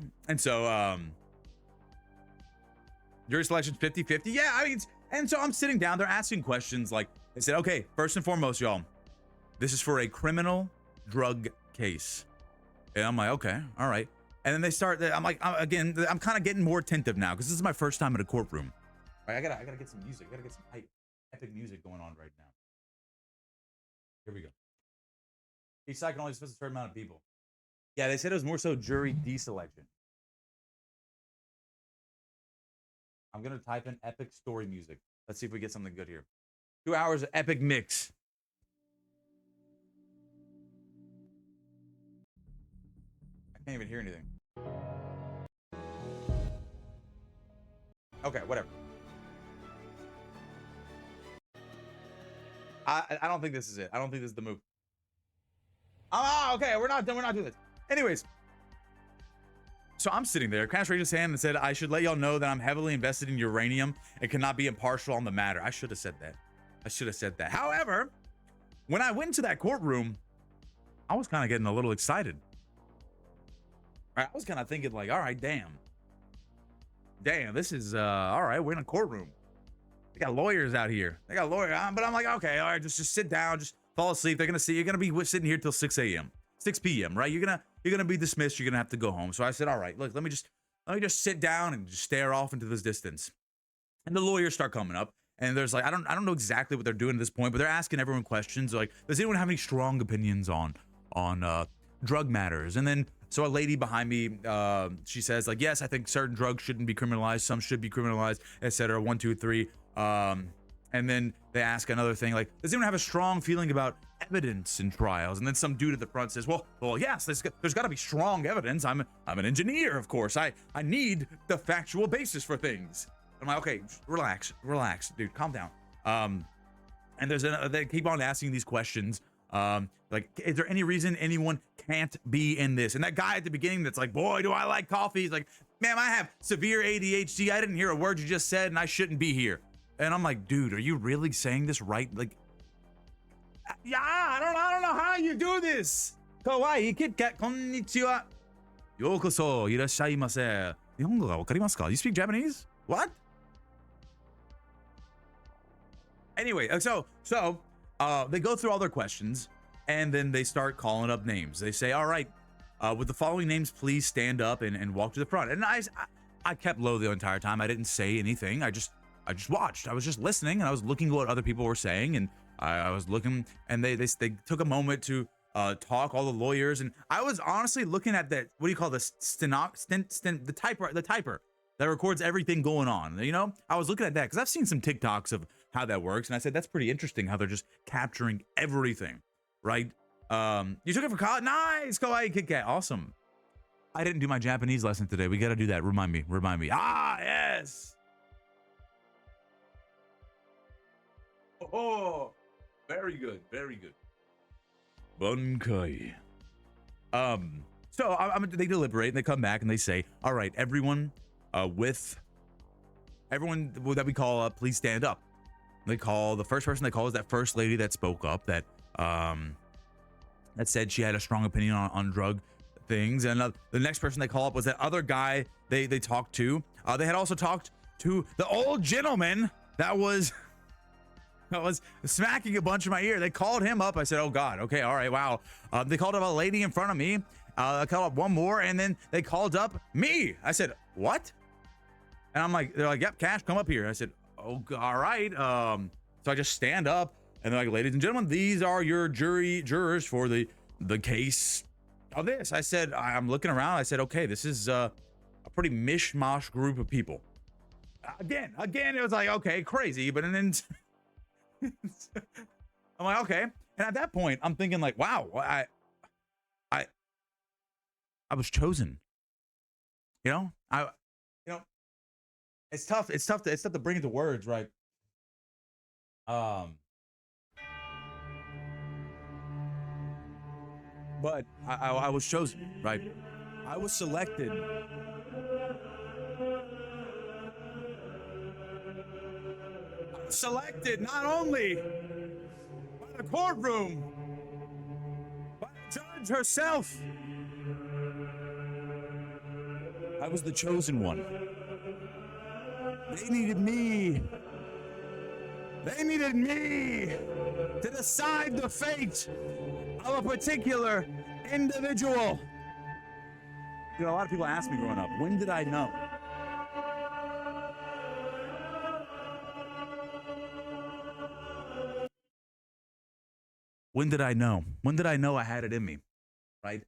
jury selection 50-50. Yeah, I mean, and so I'm sitting down, they're asking questions like, they said, okay, first and foremost, y'all, this is for a criminal drug case. And I'm like, okay, all right. And then they start, I'm like, I'm kind of getting more attentive now because this is my first time in a courtroom. All right, I gotta get some music. I gotta get some epic music going on right now. Here we go. Each side can only dismiss a certain amount of people. Yeah, they said it was more so jury deselection. I'm gonna type in epic story music. Let's see if we get something good here. 2 hours of epic mix. I can't even hear anything. Okay, whatever. I don't think this is it. I don't think this is the move. Oh, okay, we're not doing this. Anyways, so I'm sitting there. Crash raised his hand and said, I should let y'all know that I'm heavily invested in uranium and cannot be impartial on the matter. I should have said that. However, when I went into that courtroom, I was kind of getting a little excited. I was kind of thinking like, all right, damn, this is, all right, we're in a courtroom. They got lawyers out here. But I'm like, okay, all right, just sit down, just fall asleep. They're gonna see you're gonna be sitting here till 6 p.m. right? You're gonna be dismissed. You're gonna have to go home. So I said, all right, look, let me just sit down and just stare off into this distance. And the lawyers start coming up, and there's like, I don't know exactly what they're doing at this point, but they're asking everyone questions like, does anyone have any strong opinions on drug matters? And then so a lady behind me, she says like, yes, I think certain drugs shouldn't be criminalized, some should be criminalized, etc. 1, 2, 3. And then they ask another thing like, does anyone have a strong feeling about evidence in trials? And then some dude at the front says, well, yes, there's got to be strong evidence. I'm an engineer, of course. I need the factual basis for things. I'm like, okay, relax, dude, calm down. And they keep on asking these questions. Like, is there any reason anyone can't be in this? And that guy at the beginning that's like, boy, do I like coffee. He's like, ma'am, I have severe ADHD. I didn't hear a word you just said and I shouldn't be here. And I'm like, dude, are you really saying this right? Like, yeah, I don't know how you do this. Kawaii Kit Kat, konnichiwa. Yokoso, irashaimase. Nihongo ga wakarimasu ka? You speak Japanese? What? Anyway, so they go through all their questions and then they start calling up names. They say, all right, with the following names, please stand up and walk to the front. And I kept low the entire time. I didn't say anything. I just watched. I was just listening and I was looking at what other people were saying, and I was looking, and they took a moment to talk, all the lawyers, and I was honestly looking at that, what do you call this, the typer that records everything going on. You know, I was looking at that because I've seen some TikToks of how that works, and I said that's pretty interesting how they're just capturing everything, right? You took it for college? Nice, Kawaii Kit Kat, awesome. I didn't do my Japanese lesson today. We got to do that. Remind me. Ah, yes. Oh, very good. Bunkai. So they deliberate and they come back and they say, all right, everyone that we call up, please stand up. They call the first person they call is that first lady that spoke up that said she had a strong opinion on drug things. And the next person they call up was that other guy they talked to. They had also talked to the old gentleman that was smacking a bunch in my ear. They called him up. I said, oh God, okay, all right, wow. They called up a lady in front of me. I called up one more, and then they called up me. I said, what? And they're like, yep, Cash, come up here. I said, oh, all right. So I just stand up. And they're like, ladies and gentlemen, these are your jurors for the case of this. I said, I'm looking around. I said, okay, this is a pretty mishmash group of people. Again, it was like, okay, crazy. But and then I'm like, okay. And at that point, I'm thinking like, wow, I was chosen. You know, it's tough. It's tough to bring into words, right? But I was chosen, right? I was selected. Selected not only by the courtroom, by the judge herself. I was the chosen one. They needed me. They needed me to decide the fate of a particular individual. You know, a lot of people ask me growing up, when did I know? When did I know? When did I know I had it in me? Right?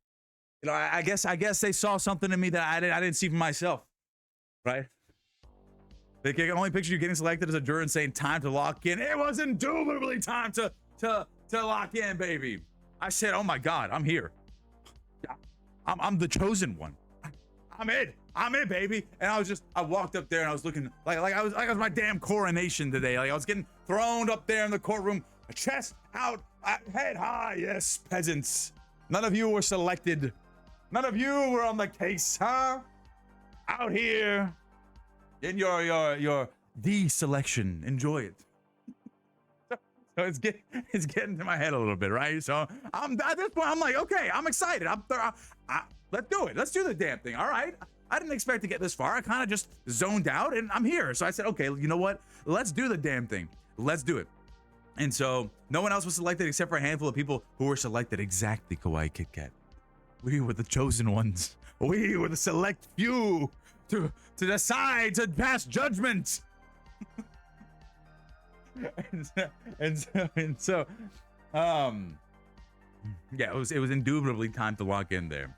You know, I guess they saw something in me that I didn't see for myself. Right? They can only picture you getting selected as a juror and saying time to lock in. It was indubitably time to lock in, baby. I said, oh my God, I'm here. I'm the chosen one. I'm in, baby. And I walked up there and I was looking like I was my damn coronation today. Like I was getting throned up there in the courtroom, chest out, head high. Yes, peasants. None of you were selected. None of you were on the case, huh? Out here in your deselection. Enjoy it. So it's getting to my head a little bit, right? So at this point, I'm like, okay, I'm excited. Let's do it. Let's do the damn thing. All right. I didn't expect to get this far. I kind of just zoned out and I'm here. So I said, okay, you know what? Let's do the damn thing. Let's do it. And so no one else was selected except for a handful of people who were selected. Exactly, Kawaii Kit Kat. We were the chosen ones. We were the select few to decide, to pass judgment. and so yeah, it was indubitably time to lock in there.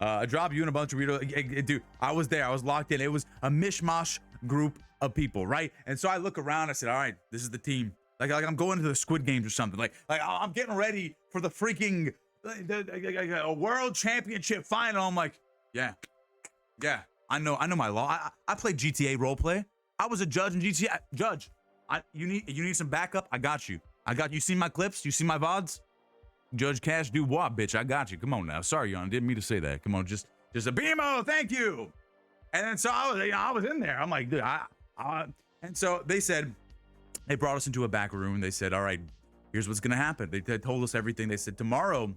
I dropped you and a bunch of weirdo. Dude, I was there. I was locked in. It was a mishmash group of people, right? And so I look around. I said, all right, this is the team. Like I'm going to the Squid Games or something. Like I'm getting ready for the freaking a world championship final. I'm like, yeah, I know my law. I played GTA roleplay. I was a judge in GTA. Judge, you need some backup? I got you. You seen my clips? You seen my VODs? Judge Cash Dubois, bitch. I got you. Come on now. Sorry, Yon. Didn't mean to say that. Come on, just a BMO. Thank you. And then so I was in there. I'm like, dude, and so they brought us into a back room. They said, all right, here's what's gonna happen. They told us everything. They said, tomorrow,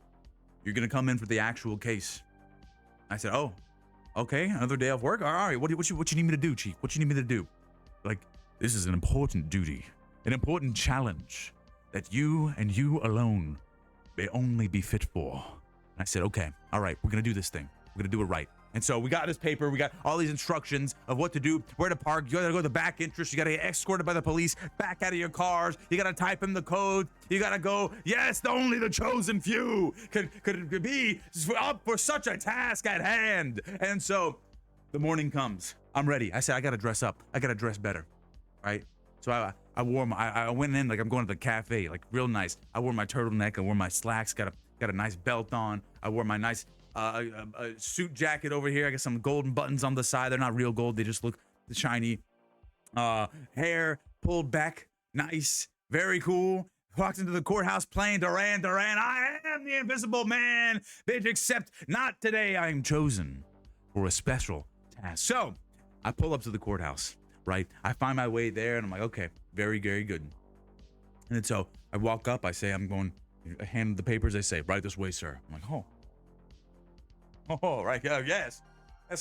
you're gonna come in for the actual case. I said, oh, okay, another day off work. All right, what you need me to do, Chief? What you need me to do? Like, this is an important duty, an important challenge that you and you alone may only be fit for. And I said, okay, all right, we're gonna do this thing. We're gonna do it right. And so we got this paper, we got all these instructions of what to do, where to park. You gotta go to the back entrance, you gotta get escorted by the police back out of your cars, you gotta type in the code, you gotta go, yes, only the chosen few could be up for such a task at hand. And so the morning comes, I'm ready. I said, I gotta dress up, I gotta dress better, right? So I went in like I'm going to the cafe, like real nice. I wore my turtleneck, I wore my slacks, got a nice belt on, I wore my nice a suit jacket over here. I got some golden buttons on the side. They're not real gold. They just look shiny. Hair pulled back. Nice. Very cool. Walked into the courthouse playing Duran Duran. I am the invisible man, bitch, except not today. I am chosen for a special task. So I pull up to the courthouse, right? I find my way there and I'm like, okay, very, very good. And then so I walk up, I say, I'm going, I hand the papers. They say, right this way, sir. I'm like, oh, right. Yes,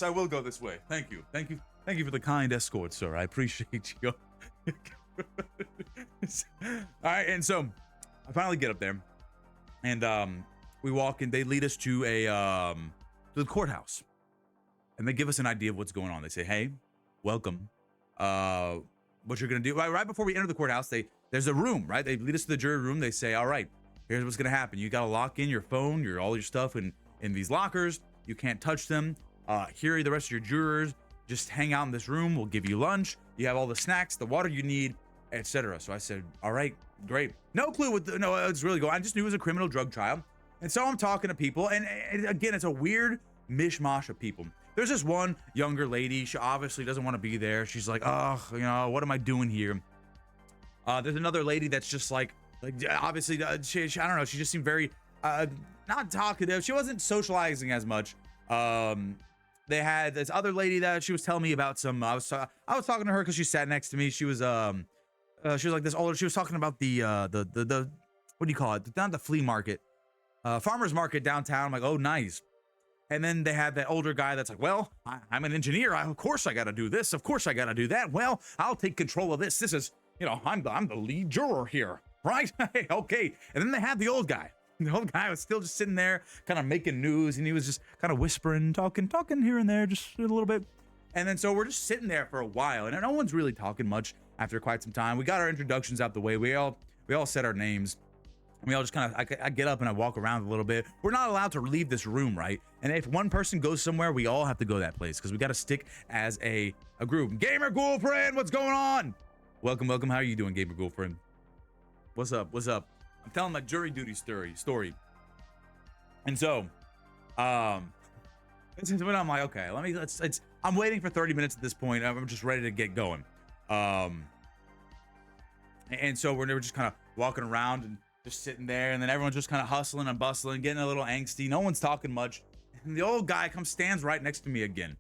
I will go this way. Thank you for the kind escort, sir. I appreciate you. All right, and so I finally get up there, and we walk in. They lead us to the courthouse, and they give us an idea of what's going on. They say, "Hey, welcome. what you're gonna do. Right before we enter the courthouse, there's a room, right? They lead us to the jury room. They say, all right, here's what's gonna happen. You gotta lock in your phone, all your stuff in these lockers. You can't touch them. Here are the rest of your jurors. Just hang out in this room. We'll give you lunch. You have all the snacks, the water you need, etc. So I said, all right, great. No clue what it's really going. I just knew it was a criminal drug trial. And so I'm talking to people, and again, it's a weird mishmash of people. There's this one younger lady. She obviously doesn't want to be there. She's like, oh, what am I doing here? There's another lady that's just like obviously, she I don't know. She just seemed very not talkative. She wasn't socializing as much. They had this other lady that she was telling me about some. I was talking to her because she sat next to me. She was like this older. She was talking about the what do you call it? Not the flea market, farmers market downtown. I'm like, oh, nice. And then they had that older guy that's like, well, I'm an engineer. Of course I got to do this. Of course I got to do that. Well, I'll take control of this. This is, I'm the lead juror here, right? Okay. And then they had the old guy. The old guy was still just sitting there kind of making news, and he was just kind of whispering, talking here and there, just a little bit. And then so we're just sitting there for a while, and no one's really talking much after quite some time. We got our introductions out the way. We all said our names. And we all just kind of, I get up and I walk around a little bit. We're not allowed to leave this room, right? And if one person goes somewhere, we all have to go that place because we got to stick as a group. Gamer girlfriend, what's going on? Welcome. How are you doing, gamer girlfriend? What's up? I'm telling my jury duty story. And so, this is when I'm like, okay, I'm waiting for 30 minutes at this point. I'm just ready to get going. And so we're just kind of walking around and just sitting there, and then everyone's just kind of hustling and bustling, getting a little angsty. No one's talking much. And the old guy stands right next to me again.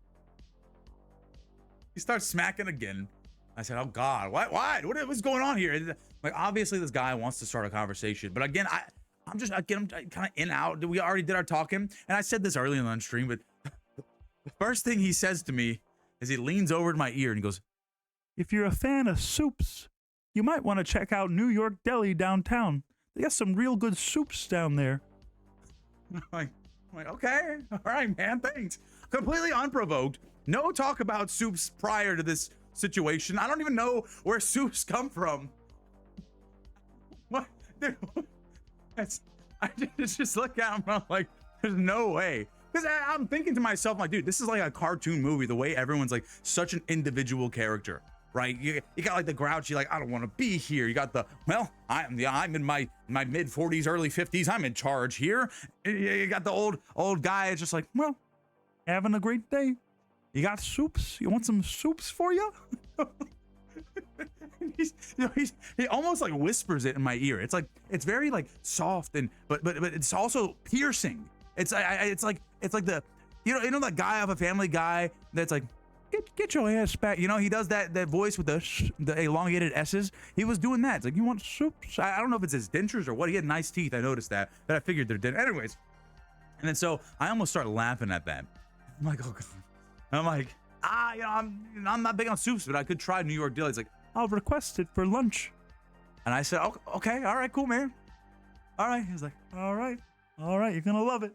He starts smacking again. I said, oh God, what's going on here? Like, obviously this guy wants to start a conversation, but again, I'm kind of in out. We already did our talking, and I said this early on the stream, but the first thing he says to me is he leans over to my ear and he goes, if you're a fan of soups, you might want to check out New York Deli downtown. They got some real good soups down there. I'm like, okay, all right, man, thanks. Completely unprovoked. No talk about soups prior to this situation. I don't even know where soups come from. What? Dude, I just look at him and I'm like, there's no way. Because I'm thinking to myself, like, dude, this is like a cartoon movie, the way everyone's like such an individual character. Right, you got like the grouchy, like, I don't want to be here. You got the, well, I'm in my mid 40s, early 50s. I'm in charge here. You got the old guy. It's just like, well, having a great day. You got soups? You want some soups for you? He almost like whispers it in my ear. It's like, it's very like soft and but it's also piercing. It's like the you know that guy off a Family Guy that's like, Get your ass back. He does that voice with the elongated S's. He was doing that. It's like, you want soups? I don't know if it's his dentures or what. He had nice teeth. I noticed that, but I figured they're dead. Anyways. And then so I almost started laughing at that. I'm like, oh God. I'm like, I'm not big on soups, but I could try New York Deli. It's like, I'll request it for lunch. And I said, oh, okay, all right, cool, man. All right. He's like, all right, you're gonna love it.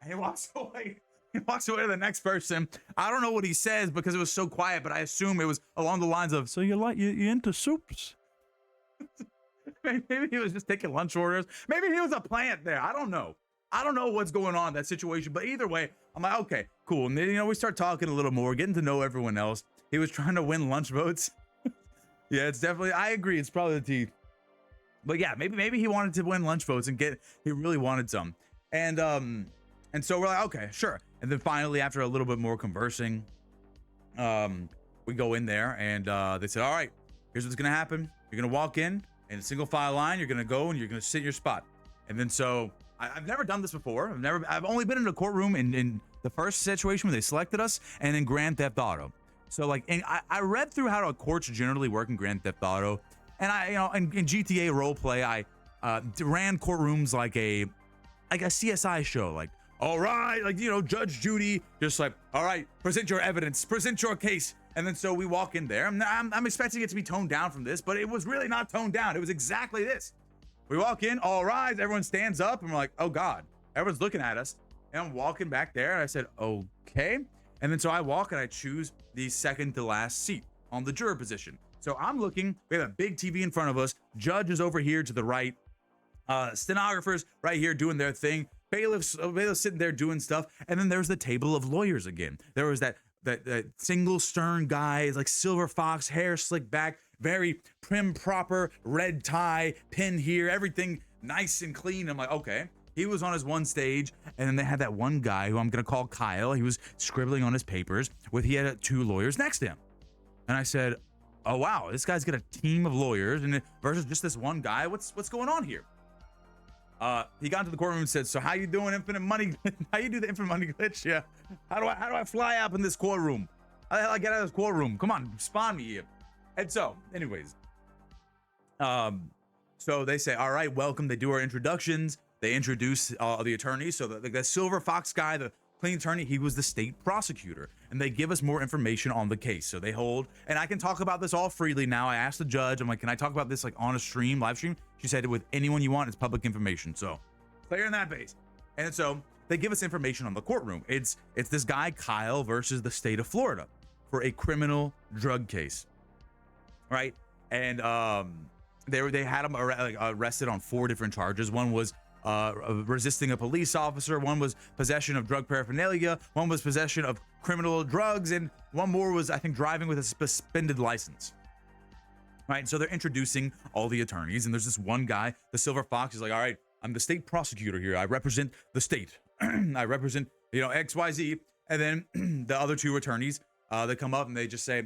And he walks away. He walks away to the next person. I don't know what he says because it was so quiet, but I assume it was along the lines of, so you into soups? Maybe he was just taking lunch orders. Maybe he was a plant there. I don't know. I don't know what's going on in that situation, but either way, I'm like, okay, cool. And then, we start talking a little more, getting to know everyone else. He was trying to win lunch votes. Yeah, it's definitely, I agree. It's probably the teeth. But yeah, maybe he wanted to win lunch votes and he really wanted some. And so we're like, okay, sure. And then finally, after a little bit more conversing, we go in there and they said, all right, here's what's going to happen. You're going to walk in a single file line. You're going to go and you're going to sit in your spot. And then so I've never done this before. I've only been in a courtroom in the first situation where they selected us and in Grand Theft Auto. So like, and I read through how courts generally work in Grand Theft Auto. And in GTA roleplay, I ran courtrooms like a CSI show, like, all right, like, Judge Judy, just like, all right, present your evidence, present your case. And then so we walk in there. I'm expecting it to be toned down from this, but it was really not toned down. It was exactly this. We walk in, all rise, everyone stands up, and we're like, oh God, everyone's looking at us. And I'm walking back there, and I said, okay. And then so I walk and I choose the second to last seat on the juror position. So I'm looking, we have a big TV in front of us. Judge is over here to the right. Stenographers right here doing their thing. Bailiffs sitting there doing stuff. And then there's the table of lawyers again. There was that single stern guy, like silver fox, hair slicked back, very prim proper, red tie, pin here, everything nice and clean. I'm like, okay. He was on his one stage, and then they had that one guy who I'm gonna call Kyle. He was scribbling on his papers he had 2 lawyers next to him. And I said, oh wow, this guy's got a team of lawyers and versus just this one guy. What's going on here? He got into the courtroom and said, so how you doing, infinite money? How you do the infinite money glitch? Yeah. How do I fly up in this courtroom? How the hell I get out of this courtroom? Come on, spawn me here. And so, anyways, so they say, all right, welcome. They do our introductions. They introduce the attorneys. So the silver fox guy, the clean attorney, he was the state prosecutor, and they give us more information on the case. So they hold, and I can talk about this all freely now. I asked the judge, I'm like, can I talk about this like on a stream, live stream? She said, with anyone you want, it's public information. So clear in that base. And so they give us information on the courtroom. It's this guy Kyle versus the state of Florida for a criminal drug case, right? And they had him arrested on 4 different charges. One was resisting a police officer, one was possession of drug paraphernalia, one was possession of criminal drugs, and one more was, I think, driving with a suspended license. Right, so they're introducing all the attorneys, and there's this one guy, the silver fox, is like, all right, I'm the state prosecutor here. I represent the state. I represent, XYZ. And then the other 2 attorneys, they come up and they just say,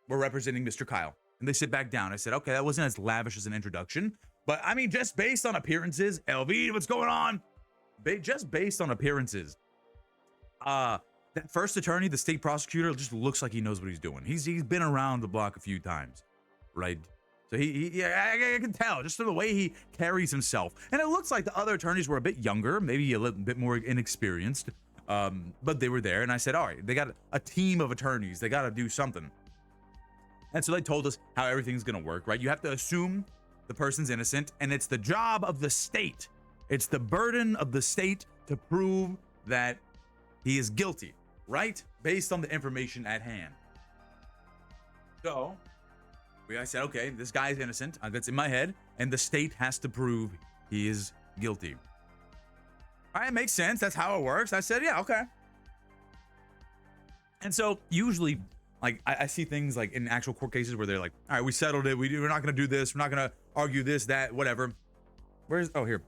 we're representing Mr. Kyle. And they sit back down. I said, okay, that wasn't as lavish as an introduction, but I mean, just based on appearances, LV, what's going on? Just based on appearances, that first attorney, the state prosecutor, just looks like he knows what he's doing. He's been around the block a few times, right? So I can tell just from the way he carries himself. And it looks like the other attorneys were a bit younger, maybe a little bit more inexperienced, but they were there. And I said, all right, they got a team of attorneys. They got to do something. And so they told us how everything's going to work, right? You have to assume the person's innocent, and it's the job of the state. It's the burden of the state to prove that he is guilty, right? Based on the information at hand. So I said, okay, this guy is innocent. That's in my head, and the state has to prove he is guilty. All right, makes sense. That's how it works. I said, yeah, okay. And so usually, like, I see things like in actual court cases where they're like, all right, we settled it. We're not going to do this. We're not going to argue this, that, whatever. Here.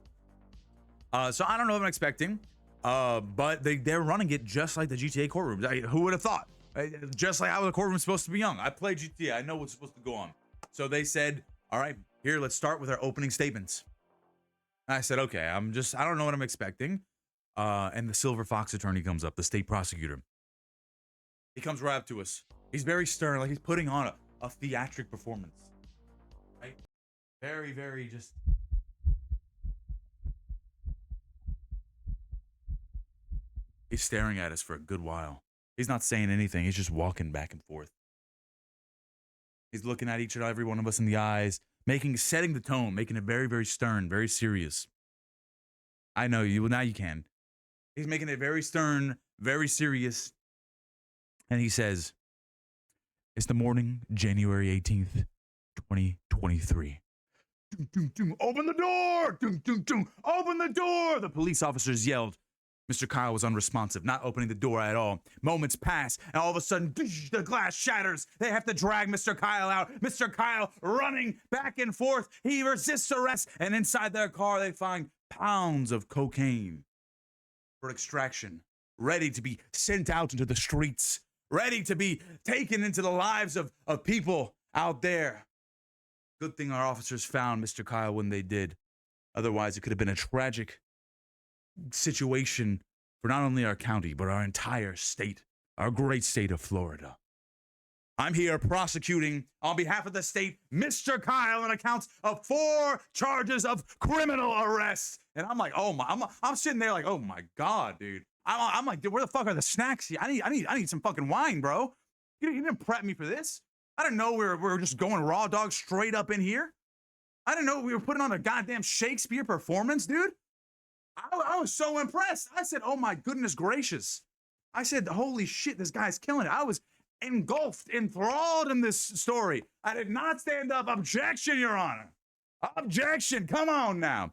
So I don't know what I'm expecting, but they're running it just like the GTA courtrooms. Who would have thought? Just like how the courtroom's supposed to be young. I played GTA. I know what's supposed to go on. So they said, all right, here, let's start with our opening statements. And I said, okay, I don't know what I'm expecting. And the silver fox attorney comes up, the state prosecutor. He comes right up to us. He's very stern, like he's putting on a theatric performance. Right? Very, very just... He's staring at us for a good while. He's not saying anything. He's just walking back and forth. He's looking at each and every one of us in the eyes, setting the tone, making it very, very stern, very serious. I know you. Well, now you can. He's making it very stern, very serious. And he says, it's the morning, January 18th, 2023. Open the door! Open the door! The police officers yelled. Mr. Kyle was unresponsive, not opening the door at all. Moments pass, and all of a sudden, the glass shatters. They have to drag Mr. Kyle out. Mr. Kyle running back and forth. He resists arrest, and inside their car, they find pounds of cocaine for extraction, ready to be sent out into the streets, ready to be taken into the lives of people out there. Good thing our officers found Mr. Kyle when they did. Otherwise, it could have been a tragic situation for not only our county, but our entire state, our great state of Florida. I'm here prosecuting on behalf of the state, Mr. Kyle, on accounts of 4 charges of criminal arrest. And I'm like, oh my, I'm sitting there like, oh my God, dude. I'm like, dude, where the fuck are the snacks here? I need some fucking wine, bro. You didn't prep me for this. I didn't know we were just going raw dog straight up in here. I didn't know we were putting on a goddamn Shakespeare performance, dude. I was so impressed. I said, oh my goodness gracious. I said, holy shit, this guy's killing it. I was engulfed, enthralled in this story. I did not stand up. Objection, Your Honor. Objection. Come on now.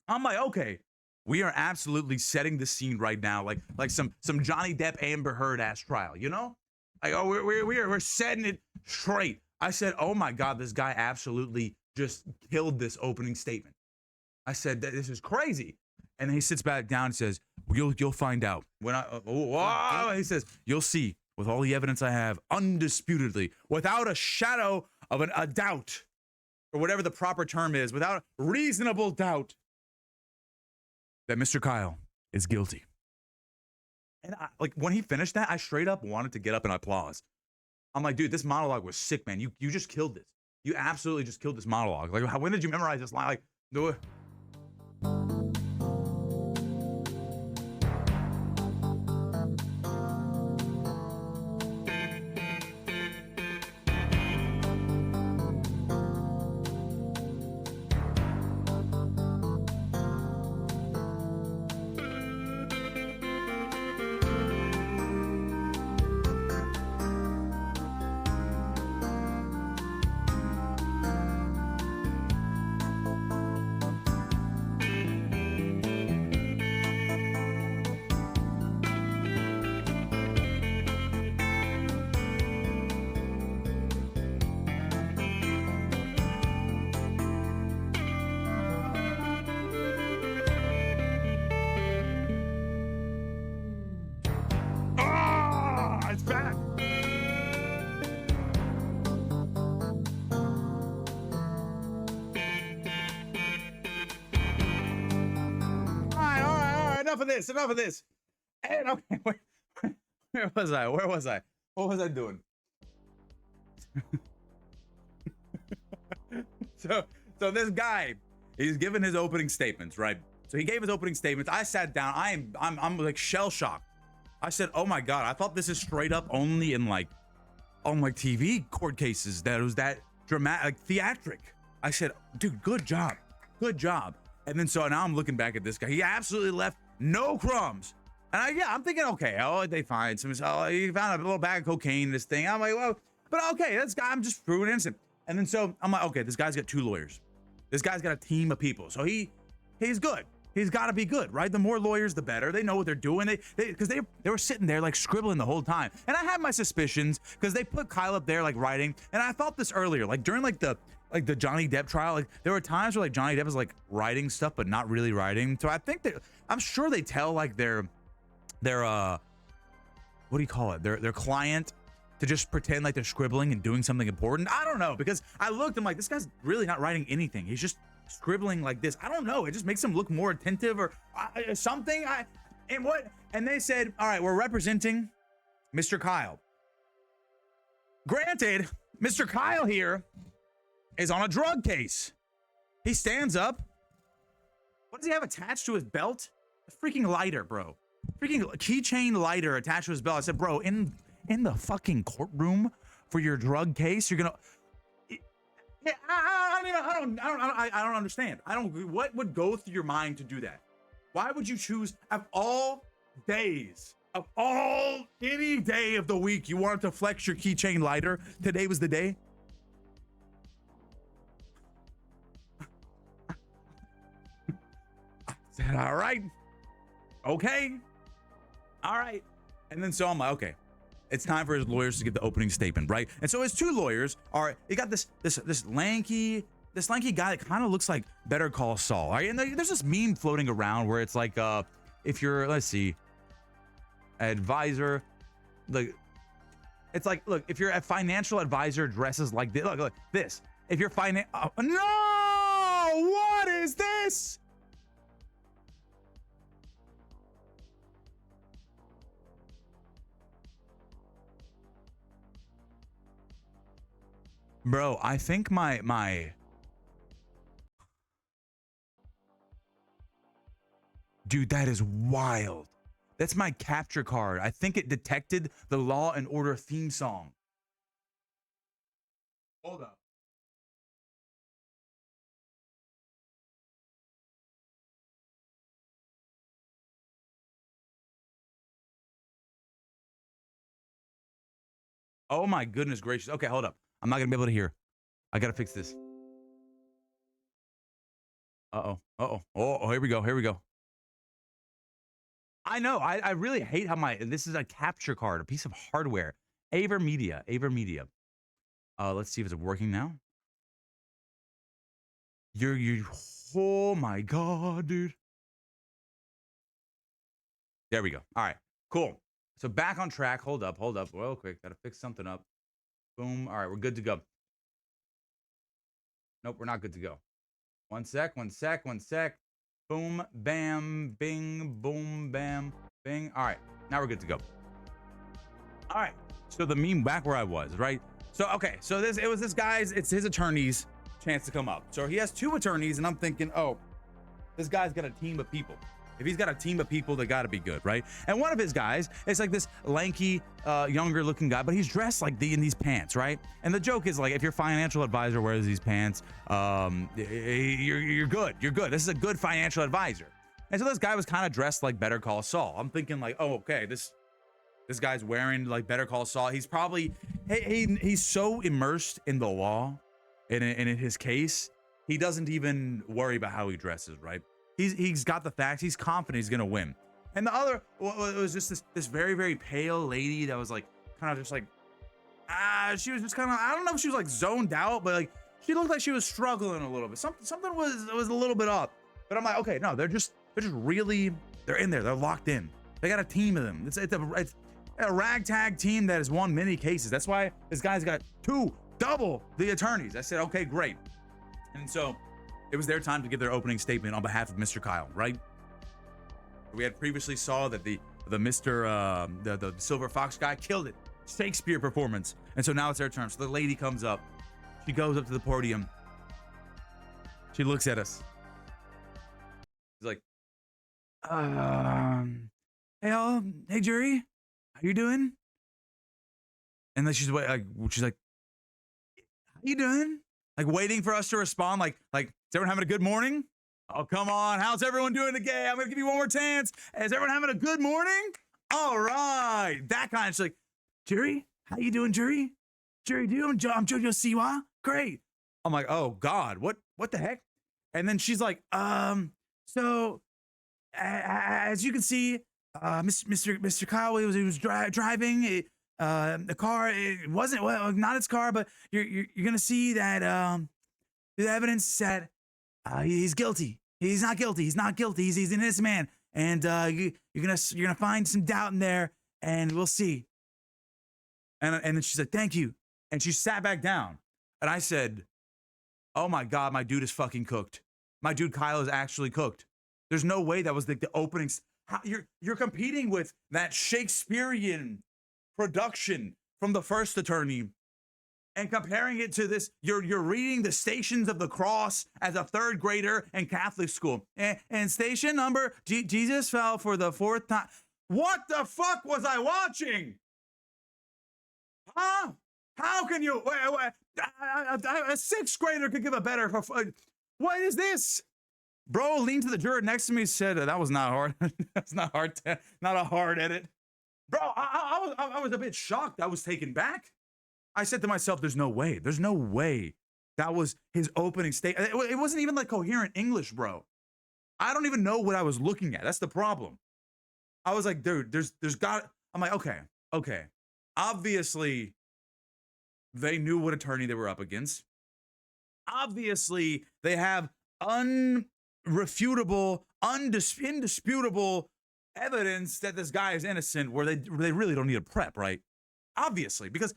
I'm like, okay, we are absolutely setting the scene right now, like some Johnny Depp Amber Heard ass trial, you know? Like, oh, we're setting it straight. I said, oh my God, this guy absolutely just killed this opening statement. I said, this is crazy. And then he sits back down and says, you'll find out. When he says, you'll see with all the evidence I have, undisputedly, without a shadow of a doubt, or whatever the proper term is, without reasonable doubt, that Mr. Kyle is guilty. And like when he finished that, I straight up wanted to get up and applause. I'm like, dude, this monologue was sick, man. You just killed this. You absolutely just killed this monologue. Like, when did you memorize this line? Like, do it. It's back. All right. Enough of this. And okay, where was I? What was I doing? So this guy, he's giving his opening statements, right? So he gave his opening statements. I sat down. I'm like shell shocked. I said, oh my God, I thought this is straight up only in like TV court cases that it was that dramatic, like theatric. I said, dude, good job. And then so now I'm looking back at this guy. He absolutely left no crumbs. And I'm thinking, okay, they find some, he found a little bag of cocaine in this thing. I'm like, well, but okay, this guy, I'm just proving innocent. And then so I'm like, okay, this guy's got 2 lawyers. This guy's got a team of people. So he's good. He's got to be good, right? The more lawyers, the better. They know what they're doing. Because they were sitting there like scribbling the whole time. And I had my suspicions because they put Kyle up there like writing. And I thought this earlier, like during like the Johnny Depp trial, like there were times where like Johnny Depp was like writing stuff but not really writing. So I think I'm sure they tell like their what do you call it? Their client to just pretend like they're scribbling and doing something important. I don't know, because I looked, I'm like, this guy's really not writing anything. He's just scribbling like this. I don't know. It just makes him look more attentive or something. And they said, all right, we're representing Mr. Kyle. Granted, Mr. Kyle here is on a drug case. He stands up. What does he have attached to his belt? A freaking lighter, bro. Freaking keychain lighter attached to his belt. I said, bro, in the fucking courtroom for your drug case, you're gonna. I don't understand. What would go through your mind to do that? Why would you choose of all days, any day of the week you wanted to flex your keychain lighter? Today was the day. I said, all right, okay, all right. And then so I'm like, okay, it's time for his lawyers to give the opening statement, right? And so his 2 lawyers are, you got this lanky guy that kind of looks like Better Call Saul, right? And there's this meme floating around where it's like, if you're, let's see, advisor, like, it's like, look, if you're a financial advisor dresses like this, look this. If you're no, what is this? Bro, I think my dude, that is wild. That's my capture card. I think it detected the Law and Order theme song. Hold up. Oh my goodness gracious. Okay, hold up. I'm not gonna be able to hear. I gotta fix this. Uh-oh. Uh-oh. Oh, here we go. Here we go. I know. I really hate how this is a capture card, a piece of hardware. Avermedia. Avermedia. Let's see if it's working now. Oh my God, dude. There we go. All right, cool. So back on track. Hold up real quick. Gotta fix something up. Boom. All right, we're good to go. Nope, we're not good to go. One sec. Boom, bam, bing, boom, bam, bing. All right, now we're good to go. All right, so the meme back where I was, right? So, okay, so it was this guy's, it's his attorney's chance to come up. So he has 2 attorneys, and I'm thinking, oh, this guy's got a team of people. If he's got a team of people, they gotta be good, right? And one of his guys is like this lanky, younger looking guy, but he's dressed like in these pants, right? And the joke is like, if your financial advisor wears these pants, you're good. You're good. This is a good financial advisor. And so this guy was kind of dressed like Better Call Saul. I'm thinking like, oh, okay, this guy's wearing like Better Call Saul. He's probably, he's so immersed in the law and in his case, he doesn't even worry about how he dresses, right? He's got the facts. He's confident he's gonna win. And the other was just this very, very pale lady that was like kind of just like she was just kind of, I don't know if she was like zoned out, but like she looked like she was struggling a little bit. Something was a little bit up. But I'm like, okay, no, they're just really, they're in there. They're locked in. They got a team of them. It's a ragtag team that has won many cases. That's why this guy's got double the attorneys. I said, okay, great. And so it was their time to give their opening statement on behalf of Mr. Kyle, right? We had previously saw that the Silver Fox guy killed it. Shakespeare performance. And so now it's their turn. So the lady comes up. She goes up to the podium. She looks at us. She's like, hey jury, how you doing? And then she's like, how you doing? Like waiting for us to respond, like, is everyone having a good morning? Oh, come on. How's everyone doing today? I'm going to give you one more chance. Is everyone having a good morning? All right. That kind of, she's like, jury, how you doing, jury? Jury, dude, I'm Jojo Siwa. Great. I'm like, oh God, what the heck? And then she's like, so as you can see, Mr. Kyle, he was driving the car. It wasn't, well, not his car, but you're gonna see that the evidence that he's guilty. He's not guilty. He's not guilty. He's an innocent man. And you're gonna find some doubt in there, and we'll see. And then she said, thank you. And she sat back down. And I said, oh my God, my dude is fucking cooked. My dude Kyle is actually cooked. There's no way that was the opening. You're competing with that Shakespearean production from the first attorney and comparing it to this. You're reading the Stations of the Cross as a 3rd grader in Catholic school. And station number, Jesus fell for the 4th time. What the fuck was I watching? Huh? How can you, a 6th grader could give a better, what is this? Bro leaned to the juror next to me, said, that was not hard. That's not hard, not a hard edit. Bro, I was a bit shocked. I was taken back. I said to myself, there's no way that was his opening statement. It wasn't even like coherent English, bro. I don't even know what I was looking at. That's the problem. I was like, dude, I'm like, okay. Obviously, they knew what attorney they were up against. Obviously, they have unrefutable, indisputable evidence that this guy is innocent, where they really don't need a prep, right? Obviously, because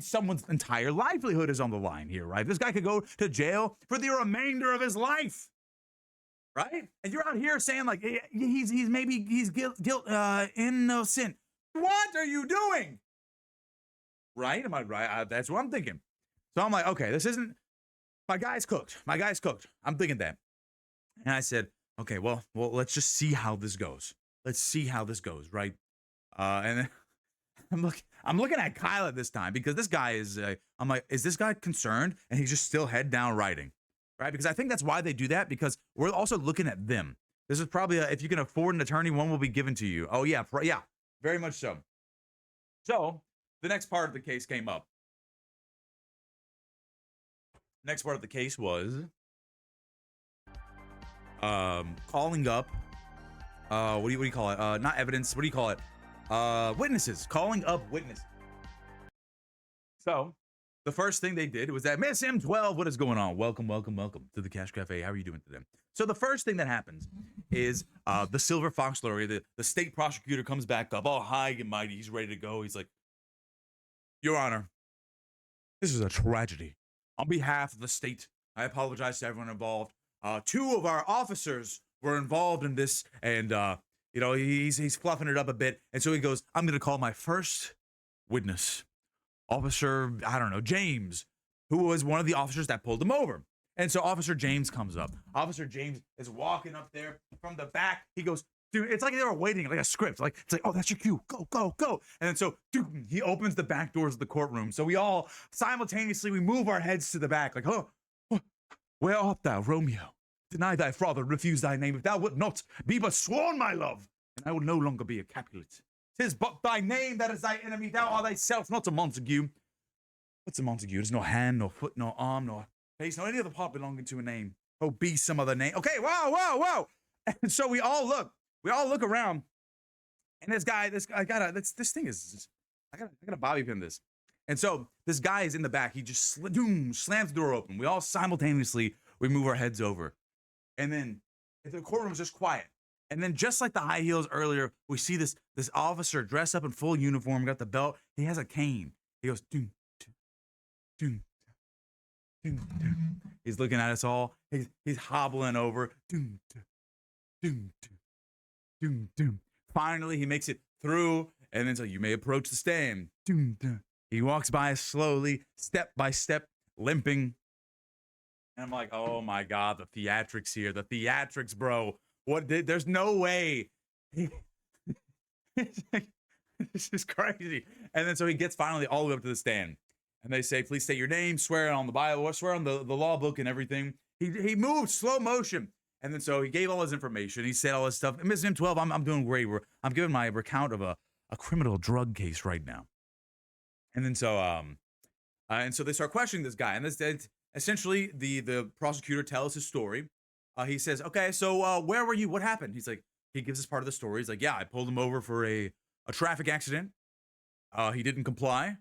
someone's entire livelihood is on the line here, right? This guy could go to jail for the remainder of his life, right? And you're out here saying like he's innocent. What are you doing? Right? Am I right? That's what I'm thinking. So I'm like, okay, this isn't. My guy's cooked. I'm thinking that, and I said, okay, well, let's just see how this goes. Let's see how this goes, right? And then I'm looking at Kyle at this time because this guy is. I'm like, is this guy concerned? And he's just still head down writing, right? Because I think that's why they do that, because we're also looking at them. This is probably if you can afford an attorney, one will be given to you. Oh yeah, yeah, very much so. So the next part of the case came up. Next part of the case was calling up what do you call it? Not evidence. What do you call it? Witnesses. Calling up witnesses. So the first thing they did was that Miss M12, what is going on? Welcome to the Cash Cafe. How are you doing today? So the first thing that happens is the Silver Fox lawyer, the state prosecutor comes back up, all high and mighty. He's ready to go. He's like, Your Honor, this is a tragedy. On behalf of the state, I apologize to everyone involved. 2 of our officers were involved in this, and you know, he's fluffing it up a bit. And so he goes, I'm going to call my first witness, Officer, I don't know, James, who was one of the officers that pulled him over. And so Officer James comes up. Officer James is walking up there from the back. He goes, dude, it's like they were waiting, like a script. Like, it's like, oh, that's your cue. Go. And then so, dude, he opens the back doors of the courtroom. So we all simultaneously, we move our heads to the back, like, oh, where art thou, Romeo? Deny thy father, refuse thy name. If thou wilt not, be but sworn, my love, and I will no longer be a Capulet. 'Tis but thy name that is thy enemy. Thou art thyself, not a Montague. What's a Montague? There's no hand, nor foot, nor arm, nor face, nor any other part belonging to a name. Oh, be some other name. Okay, whoa. And so we all look around, and this thing is, I gotta bobby pin this. And so this guy is in the back. He just slams the door open. We all simultaneously, we move our heads over. And then the courtroom's just quiet. And then just like the high heels earlier, we see this officer dressed up in full uniform, got the belt. He has a cane. He goes, doom, doom, doom, doom. He's looking at us all. He's hobbling over. Doom, doom, doom, doom. Finally, he makes it through. And then so you may approach the stand. Doom, doom. He walks by us slowly, step by step, limping. And I'm like, oh my God, the theatrics here. The theatrics, bro. There's no way. This is crazy. And then so he gets finally all the way up to the stand. And they say, please state your name, swear on the Bible, swear on the law book and everything. He moved slow motion. And then so he gave all his information. He said all his stuff. And Ms. M12, I'm doing great. I'm giving my recount of a criminal drug case right now. And then so they start questioning this guy. And this essentially the prosecutor tells his story. He says, okay, so where were you? What happened? He's like, he gives us part of the story. He's like, yeah, I pulled him over for a traffic accident. He didn't comply.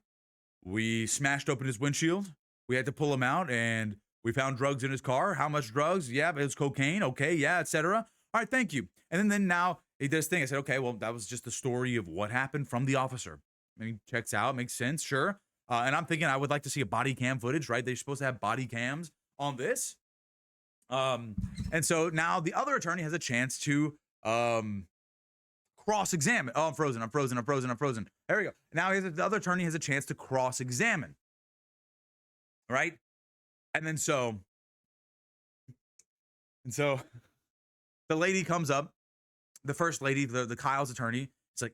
We smashed open his windshield. We had to pull him out, and we found drugs in his car. How much drugs? Yeah, it was cocaine. Okay, yeah, etc. All right, thank you. And then now he does thing. I said, okay, well, that was just the story of what happened from the officer. I mean, checks out, makes sense, sure. And I'm thinking I would like to see a body cam footage, right? They're supposed to have body cams on this. And so now the other attorney has a chance to cross-examine. Oh, I'm frozen. There we go. Now the other attorney has a chance to cross-examine, right? And so the lady comes up, the first lady, the Kyle's attorney. It's like,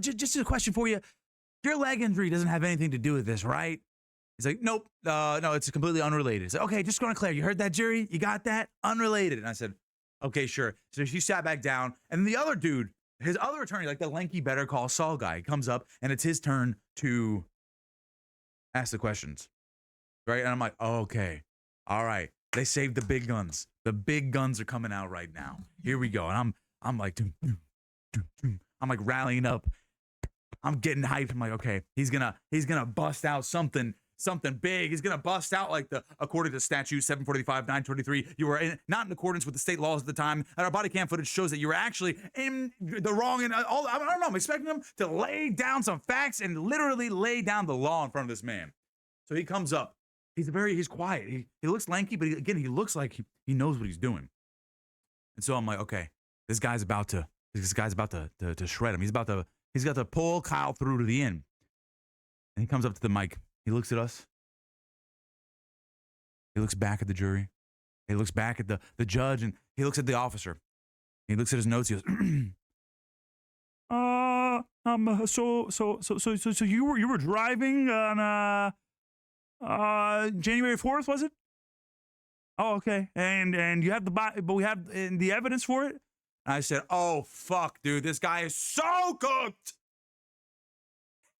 just a question for you. Your leg injury doesn't have anything to do with this, right? He's like, nope, no, it's completely unrelated. He's like, okay, just going to clear. You heard that, jury? You got that? Unrelated. And I said, okay, sure. So she sat back down, and the other dude, his other attorney, like the lanky Better Call Saul guy, comes up, and it's his turn to ask the questions, right? And I'm like, oh, okay, all right. They saved the big guns. The big guns are coming out right now. Here we go. And I'm like, doom, doom, doom, doom. I'm like rallying up. I'm getting hyped. I'm like, okay, he's gonna bust out something big. He's gonna bust out like according to statute 745 923, you were not in accordance with the state laws at the time, and our body cam footage shows that you were actually in the wrong. And all I don't know. I'm expecting him to lay down some facts and literally lay down the law in front of this man. So he comes up. He's quiet. He looks lanky, but he looks like he knows what he's doing. And so I'm like, okay, this guy's about to shred him. He's got to pull Kyle through to the end. And he comes up to the mic. He looks at us. He looks back at the jury. He looks back at the judge, and he looks at the officer. He looks at his notes. He goes, so you were driving on January 4th, was it? Oh, okay. And you have but we have the evidence for it. And I said, oh fuck, dude, this guy is so cooked.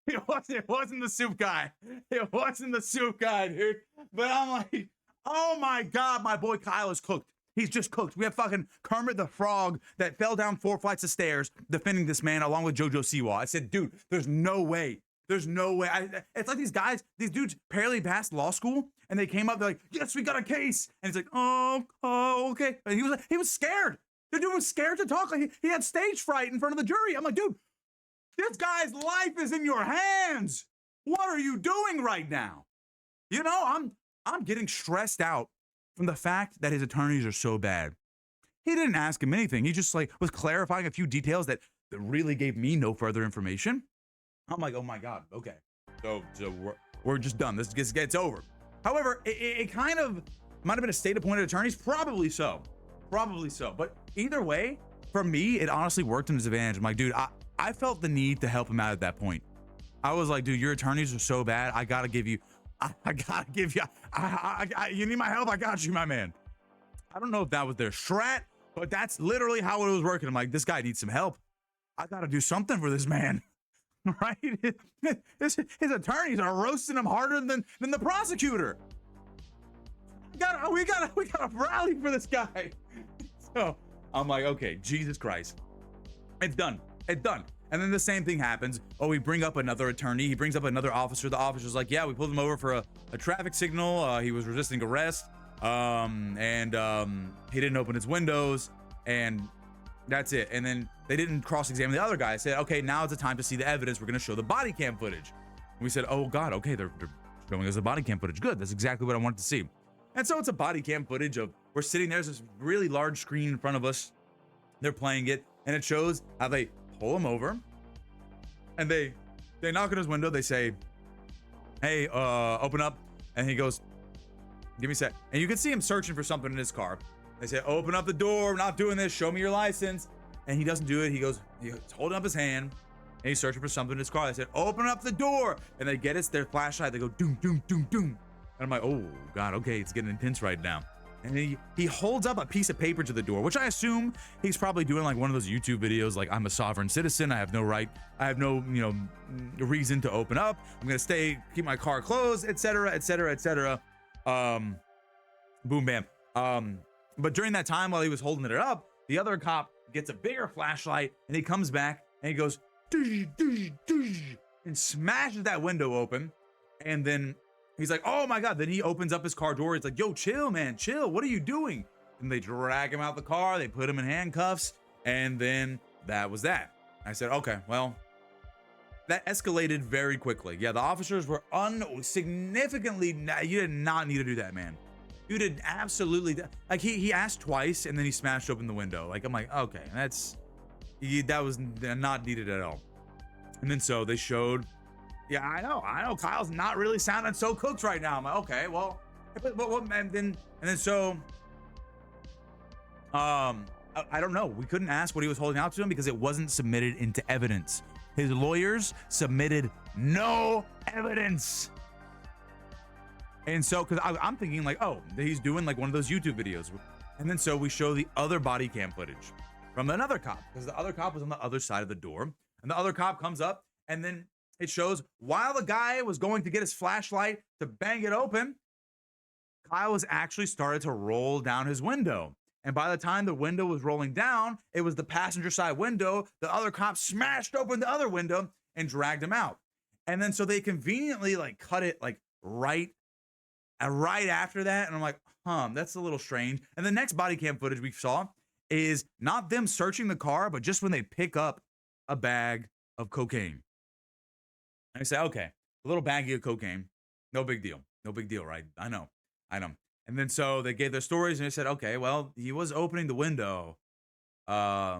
It wasn't the soup guy. It wasn't the soup guy, dude. But I'm like, oh my God, my boy Kyle is cooked. He's just cooked. We have fucking Kermit the Frog that fell down 4 flights of stairs defending this man along with JoJo Siwa. I said, dude, there's no way. There's no way. It's like these guys, these dudes barely passed law school and they came up, they're like, yes, we got a case. And it's like, oh, okay. And he was scared. The dude was scared to talk. Like he had stage fright in front of the jury. I'm like, dude, this guy's life is in your hands. What are you doing right now? You know, I'm getting stressed out from the fact that his attorneys are so bad. He didn't ask him anything. He just like was clarifying a few details that really gave me no further information. I'm like, oh my God, okay. So we're just done. This gets over. However, it kind of might have been a state-appointed attorneys, probably so. But either way, for me, it honestly worked in his advantage. I'm like, dude, I felt the need to help him out at that point. I was like, dude, your attorneys are so bad. I gotta give you, you need my help? I got you, my man. I don't know if that was their strat, but that's literally how it was working. I'm like, this guy needs some help. I gotta do something for this man, right? His attorneys are roasting him harder than the prosecutor. We gotta rally for this guy. So I'm like, okay, Jesus Christ. It's done. And then the same thing happens. Oh, we bring up another attorney. He brings up another officer. The officer's like, yeah, we pulled him over for a traffic signal. He was resisting arrest. And he didn't open his windows. And that's it. And then they didn't cross-examine the other guy. I said, okay, now is the time to see the evidence. We're going to show the body cam footage. And we said, oh God, okay, they're showing us the body cam footage. Good. That's exactly what I wanted to see. And so it's a body cam footage of, we're sitting there's this really large screen in front of us. They're playing it. And it shows how they pull him over and they knock on his window. They say, hey, open up. And he goes, give me a sec. And you can see him searching for something in his car. They say, open up the door. We're not doing this. Show me your license. And he doesn't do it. He's holding up his hand and he's searching for something in his car. They said, open up the door. And they get their flashlight. They go, doom, doom, doom, doom. And I'm like, oh God, okay, it's getting intense right now. And he holds up a piece of paper to the door, which I assume he's probably doing like one of those YouTube videos, like, I'm a sovereign citizen. I have no right. I have no, reason to open up. I'm going to keep my car closed, etc., etc., etc. Boom, bam. But during that time, while he was holding it up, the other cop gets a bigger flashlight and he comes back and he goes, doosh, doosh, doosh, and smashes that window open. And then he's like, oh my God. Then he opens up his car door. He's like, yo, chill, man, chill. What are you doing? And they drag him out the car. They put him in handcuffs. And then that was that. I said, okay, well, that escalated very quickly. Yeah, the officers were significantly, you did not need to do that, man. You did absolutely, like he asked twice and then he smashed open the window. Like, I'm like, okay, that was not needed at all. And then so they showed, yeah, I know. Kyle's not really sounding so cooked right now. I'm like, okay, well, and then so, I don't know. We couldn't ask what he was holding out to him because it wasn't submitted into evidence. His lawyers submitted no evidence. And so, because I'm thinking like, oh, he's doing like one of those YouTube videos. And then so we show the other body cam footage from another cop, because the other cop was on the other side of the door. And the other cop comes up and then it shows while the guy was going to get his flashlight to bang it open, Kyle was actually started to roll down his window. And by the time the window was rolling down, it was the passenger side window. The other cop smashed open the other window and dragged him out. And then so they conveniently like cut it like right after that. And I'm like, that's a little strange. And the next body cam footage we saw is not them searching the car, but just when they pick up a bag of cocaine. And I say, okay, a little baggie of cocaine. No big deal, right? I know. And then so they gave their stories and they said, okay, well, he was opening the window. I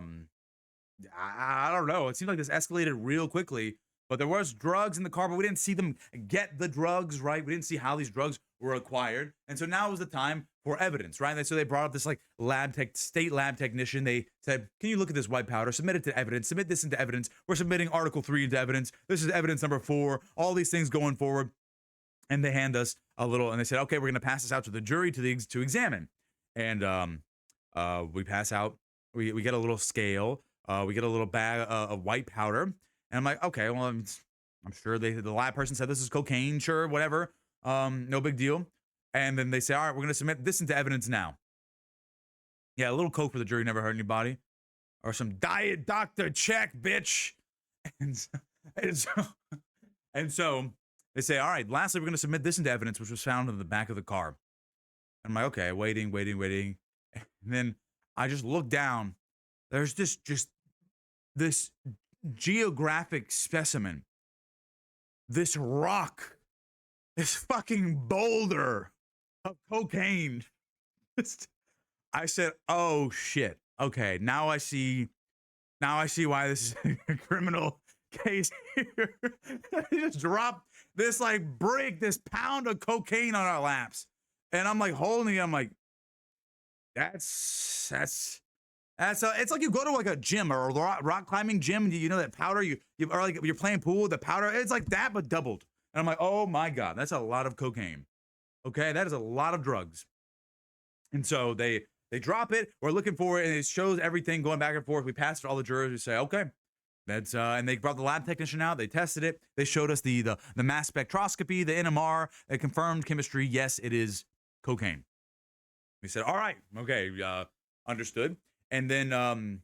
don't know. It seemed like this escalated real quickly, but there was drugs in the car, but we didn't see them get the drugs, right? We didn't see how these drugs were acquired. And so now was the time for evidence, right? And so they brought up this like state lab technician. They said, can you look at this white powder, submit it to evidence, submit this into evidence. We're submitting Article 3 into evidence. This is evidence number 4, all these things going forward. And they hand us a little, and they said, okay, we're going to pass this out to the jury to examine. And we pass out, we get a little scale, we get a little bag of white powder. And I'm like, okay, well, I'm sure the lab person said this is cocaine, sure, whatever. No big deal. And then they say, all right, we're gonna submit this into evidence now. Yeah, a little coke for the jury never hurt anybody. Or some diet doctor check, bitch. And so, and so, and so they say, all right, lastly, we're gonna submit this into evidence, which was found in the back of the car. And I'm like, okay, waiting. And then I just look down. There's this geographic specimen. This rock, this fucking boulder of cocaine. I said, oh shit. Okay, now I see why this is a criminal case here. He just dropped this like brick, this pound of cocaine on our laps. And I'm like holding it, I'm like, that's it's like you go to like a gym or a rock climbing gym, and you know that powder you or like you're playing pool with the powder, it's like that but doubled. And I'm like, oh my god, that's a lot of cocaine. Okay, that is a lot of drugs. And so they drop it, we're looking for it, and it shows everything going back and forth. We passed it to all the jurors, we say, okay, that's and they brought the lab technician out, they tested it, they showed us the mass spectroscopy, the NMR, they confirmed chemistry, yes, it is cocaine. We said, all right, okay, understood. And then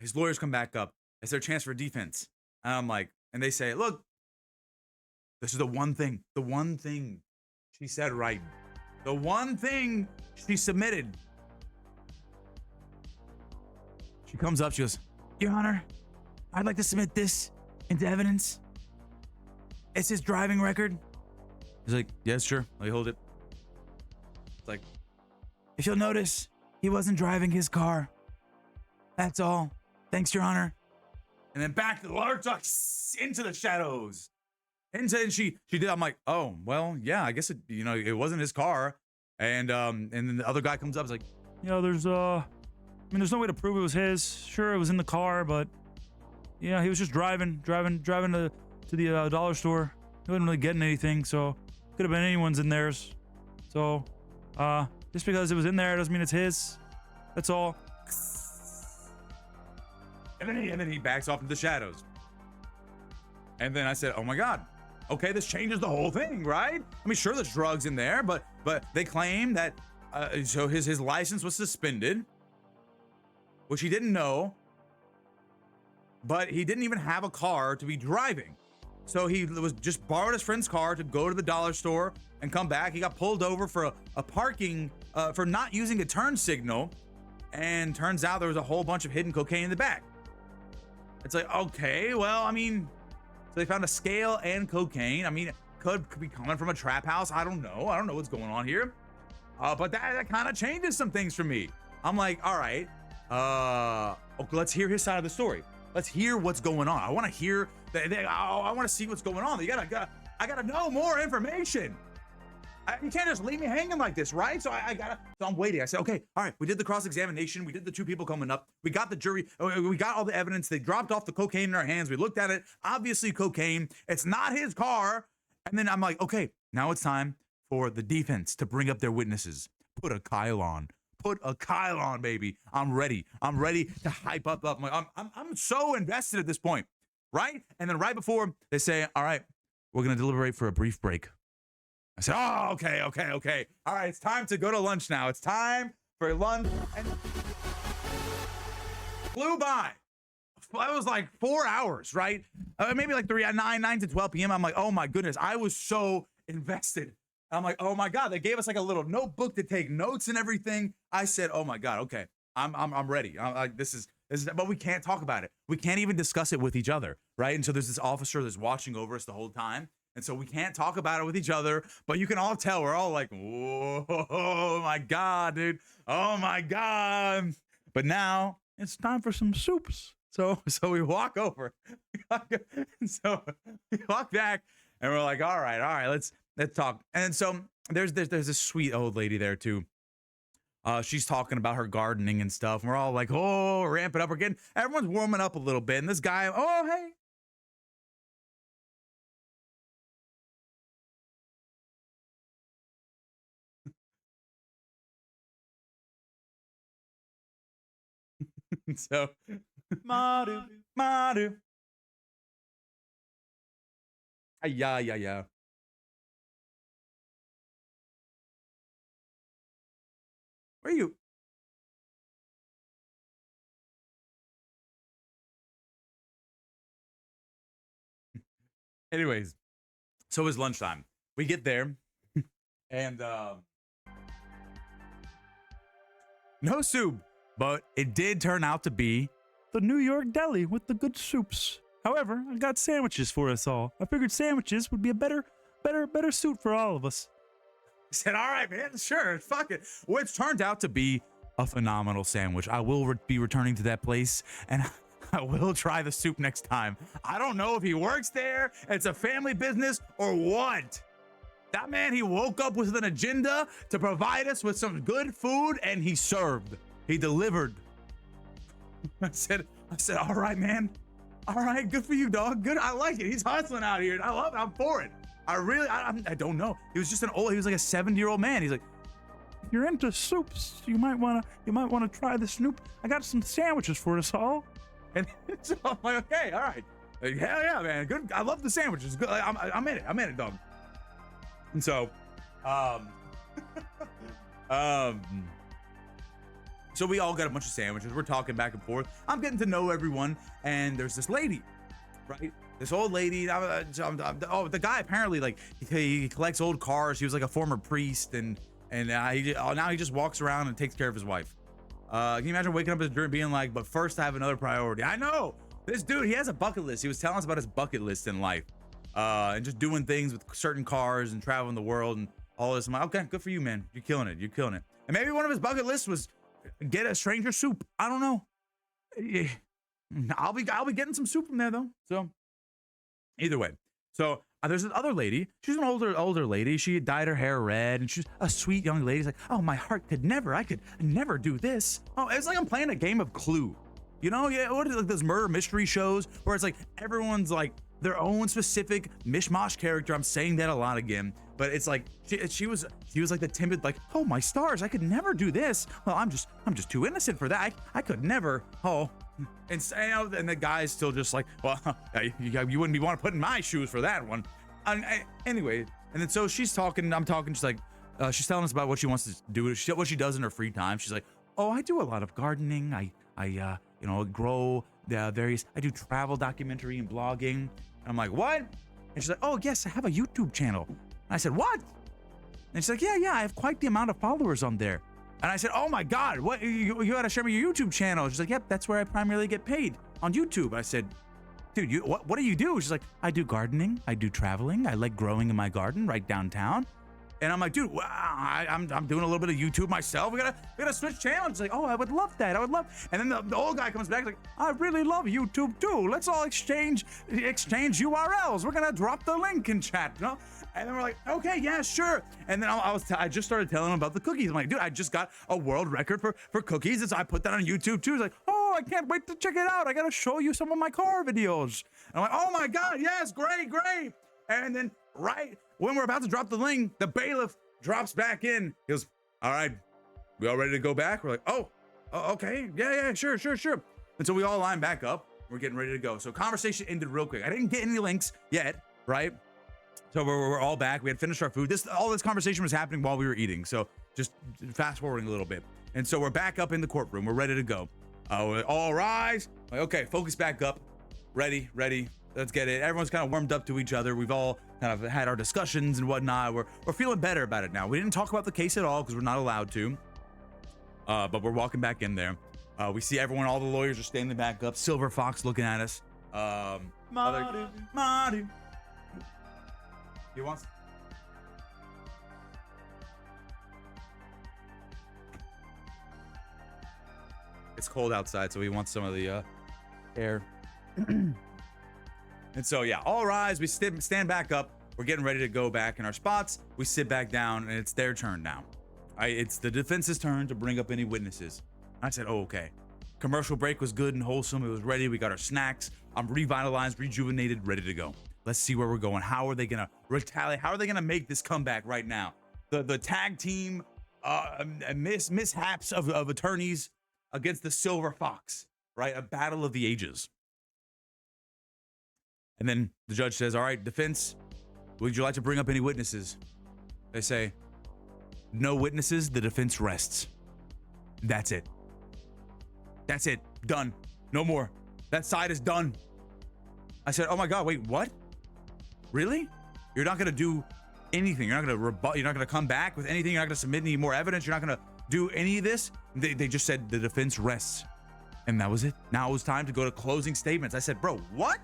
his lawyers come back up. Is there a chance for defense? And I'm like, and they say, look, this is the one thing she said right. The one thing she submitted. She comes up, she goes, Your Honor, I'd like to submit this into evidence. It's his driving record. He's like, yes, sure, let me hold it. It's like, if you'll notice, he wasn't driving his car. That's all. Thanks, Your Honor. And then back to the lawyer talk into the shadows. And she did. I'm like, oh, well, yeah, I guess it wasn't his car. And then the other guy comes up, is like, there's no way to prove it was his. Sure, it was in the car, but yeah, he was just driving to the dollar store. He wasn't really getting anything, so could have been anyone's in theirs. So, just because it was in there doesn't mean it's his. That's all. And then he backs off into the shadows. And then I said, oh my god, okay, this changes the whole thing, right? I mean, sure, there's drugs in there, but they claim that so his license was suspended, which he didn't know, but he didn't even have a car to be driving. So he was just borrowed his friend's car to go to the dollar store and come back. He got pulled over for a parking for not using a turn signal, and turns out there was a whole bunch of hidden cocaine in the back. It's like, okay, well, I mean, so they found a scale and cocaine. I mean, it could be coming from a trap house. I don't know what's going on here. But that kind of changes some things for me. I'm like, all right, okay, let's hear his side of the story. Let's hear what's going on. I want to hear I want to see what's going on. I gotta know more information. You can't just leave me hanging like this, right? So so I'm waiting. I said, okay, all right, we did the cross-examination. We did the two people coming up. We got the jury. We got all the evidence. They dropped off the cocaine in our hands. We looked at it. Obviously cocaine. It's not his car. And then I'm like, okay, now it's time for the defense to bring up their witnesses. Put a Kyle on. Put a Kyle on, baby. I'm ready. I'm ready to hype up. I'm so invested at this point, right? And then right before they say, all right, we're going to deliberate for a brief break. I said, oh, okay. All right, it's time to go to lunch now. It's time for lunch. And flew by. It was like 4 hours, right? Maybe like 9 to 12 p.m. I'm like, oh my goodness. I was so invested. I'm like, oh my God. They gave us like a little notebook to take notes and everything. I said, oh my God, okay. I'm ready. This is, but we can't talk about it. We can't even discuss it with each other, right? And so there's this officer that's watching over us the whole time. And so we can't talk about it with each other, but you can all tell we're all like, whoa, oh my God, dude. Oh my God. But now it's time for some soups. So we walk over. So we walk back and we're like, all right, let's talk. And so there's this sweet old lady there too. She's talking about her gardening and stuff. And we're all like, oh, ramp it up. Everyone's warming up a little bit. And this guy, oh, hey. So, Maru. Yeah. Where are you? Anyways, so it was lunchtime. We get there, and no soup, but it did turn out to be the New York deli with the good soups. However, I got sandwiches for us all. I figured sandwiches would be a better suit for all of us. I said, all right, man, sure, fuck it. Which turned out to be a phenomenal sandwich. I will be returning to that place, and I will try the soup next time. I don't know if he works there, it's a family business, or what. That man, he woke up with an agenda to provide us with some good food, and he served. He delivered. I said, all right, man. All right, good for you, dog. Good, I like it. He's hustling out here. I love it. I'm for it. I don't know. He was just he was like a 70-year-old man. He's like, if you're into soups, you might wanna try the snoop. I got some sandwiches for us all. And so I'm like, okay, all right. Like, hell yeah, man. Good. I love the sandwiches. Good. I'm in it. I'm in it, dog. And so, so we all got a bunch of sandwiches. We're talking back and forth. I'm getting to know everyone, and there's this lady, right? This old lady. The guy apparently, like, he collects old cars. He was like a former priest, and now he just walks around and takes care of his wife. Can you imagine waking up and being like, but first I have another priority? I know this dude. He has a bucket list. He was telling us about his bucket list in life, and just doing things with certain cars and traveling the world and all this. I'm like, okay, good for you, man. You're killing it. You're killing it. And maybe one of his bucket lists was get a stranger soup. I don't know. I'll be getting some soup from there though. So either way, so there's this other lady. She's an older lady. She had dyed her hair red, and she's a sweet young lady. She's like, oh, my heart I could never do this. Oh, it's like I'm playing a game of Clue. You know, yeah, what is it, like those murder mystery shows where it's like everyone's like their own specific mishmash character. I'm saying that a lot again, but it's like she was like the timid, like, oh my stars, I could never do this. Well, I'm just too innocent for that. I could never. Oh, and the guy's still just like, well, you wouldn't want to put in my shoes for that one. Anyway, and then so she's talking. I'm talking. She's like, she's telling us about what she wants to do, what she does in her free time. She's like, oh, I do a lot of gardening. I grow various. I do travel documentary and blogging. And I'm like, what? And she's like, oh yes, I have a YouTube channel. And I said, what? And she's like, yeah, I have quite the amount of followers on there. And I said, oh my God, what? You gotta share me your YouTube channel. She's like, yep, that's where I primarily get paid, on YouTube. I said, dude, what do you do? She's like, I do gardening, I do traveling, I like growing in my garden right downtown. And I'm like, dude, wow, I'm doing a little bit of YouTube myself. We gotta switch channels. She's like, oh, I would love that. I would love. And then the old guy comes back like, I really love YouTube too. Let's all exchange URLs. We're gonna drop the link in chat, you know? And then we're like, okay, yeah, sure. And then I just started telling him about the cookies. I'm like, dude, I just got a world record for cookies. And so I put that on YouTube too. He's like, oh, I can't wait to check it out. I gotta show you some of my car videos. And I'm like, oh my God, yes, great. And then right when we're about to drop the link, the bailiff drops back in. He goes, all right, we all ready to go back? We're like, oh, okay, yeah, sure. And so we all line back up. We're getting ready to go. So conversation ended real quick. I didn't get any links yet, right? So we're all back. We had finished our food. All this conversation was happening while we were eating. So just fast forwarding a little bit. And so we're back up in the courtroom. We're ready to go. All rise. Like, okay, focus back up. Ready. Let's get it. Everyone's kind of warmed up to each other. We've all kind of had our discussions and whatnot. We're feeling better about it now. We didn't talk about the case at all because we're not allowed to. But we're walking back in there. We see everyone. All the lawyers are standing back up. Silver Fox looking at us. Marty. He wants. It's cold outside, so he wants some of the air. And so, yeah, all rise. We stand back up. We're getting ready to go back in our spots. We sit back down, and it's their turn now. It's the defense's turn to bring up any witnesses. I said, oh, okay. Commercial break was good and wholesome. It was ready. We got our snacks. I'm revitalized, rejuvenated, ready to go. Let's see where we're going. How are they going to retaliate? How are they going to make this comeback right now? The tag team mishaps of attorneys against the Silver Fox, right? A battle of the ages. And then the judge says, all right, defense, would you like to bring up any witnesses? They say, no witnesses, the defense rests. That's it. That's it. Done. No more. That side is done. I said, oh my God, wait, what? Really? You're not gonna do anything. You're not gonna rebut. You're not gonna come back with anything. You're not gonna submit any more evidence. You're not gonna do any of this. They just said the defense rests. And that was it. Now it was time to go to closing statements. I said, bro, what?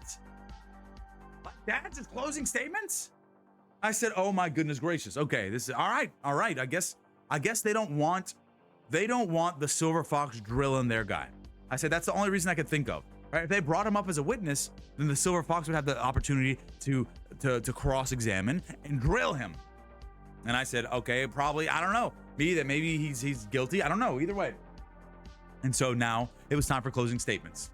That's his closing statements? I said, oh my goodness gracious. Okay, this is all right. All right. I guess they don't want the Silver Fox drilling their guy. I said, that's the only reason I could think of. Right? If they brought him up as a witness, then the Silver Fox would have the opportunity to cross-examine and drill him. And I said, okay, probably, I don't know. Maybe he's guilty. I don't know. Either way. And so now it was time for closing statements.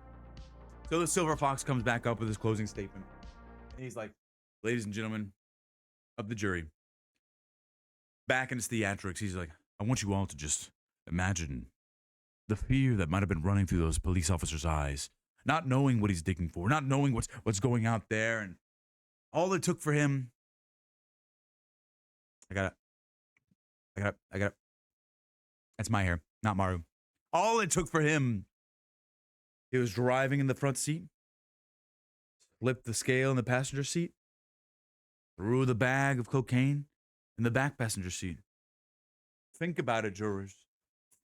So the Silver Fox comes back up with his closing statement. And he's like, ladies and gentlemen of the jury, back in his theatrics, he's like, I want you all to just imagine the fear that might have been running through those police officers' eyes, not knowing what he's digging for, not knowing what's going out there. And all it took for him, I got it. That's my hair, not Maru. All it took for him, he was driving in the front seat, flipped the scale in the passenger seat, threw the bag of cocaine in the back passenger seat. Think about it, jurors.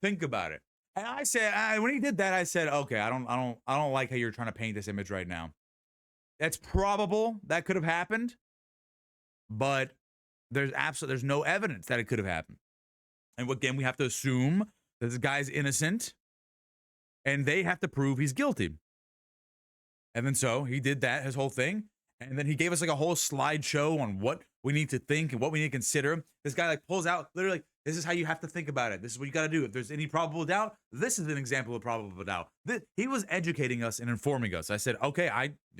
Think about it. And I said, when he did that, I said, okay, I don't like how you're trying to paint this image right now. That's probable that could have happened, but there's no evidence that it could have happened. And again, we have to assume that this guy's innocent, and they have to prove he's guilty. And then so he did that, his whole thing. And then he gave us like a whole slideshow on what we need to think and what we need to consider. This guy like pulls out, literally, this is how you have to think about it. This is what you got to do. If there's any probable doubt, this is an example of probable doubt. He was educating us and informing us. I said, okay,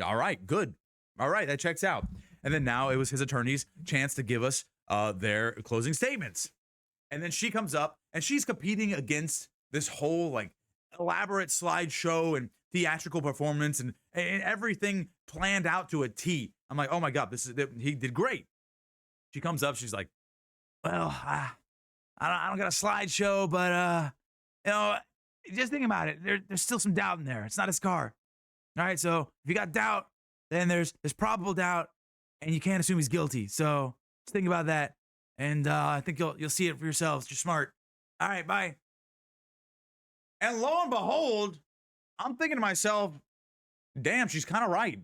all right, good. All right, that checks out. And then now it was his attorney's chance to give us their closing statements. And then she comes up and she's competing against this whole like elaborate slideshow and theatrical performance and everything planned out to a T. I'm like, oh my God, he did great. She comes up, she's like, well, I don't got a slideshow, but just think about it. There's still some doubt in there. It's not his car. All right, so if you got doubt, then there's probable doubt, and you can't assume he's guilty. So just think about that, and I think you'll see it for yourselves. You're smart. All right, bye. And lo and behold, I'm thinking to myself, damn, she's kind of right.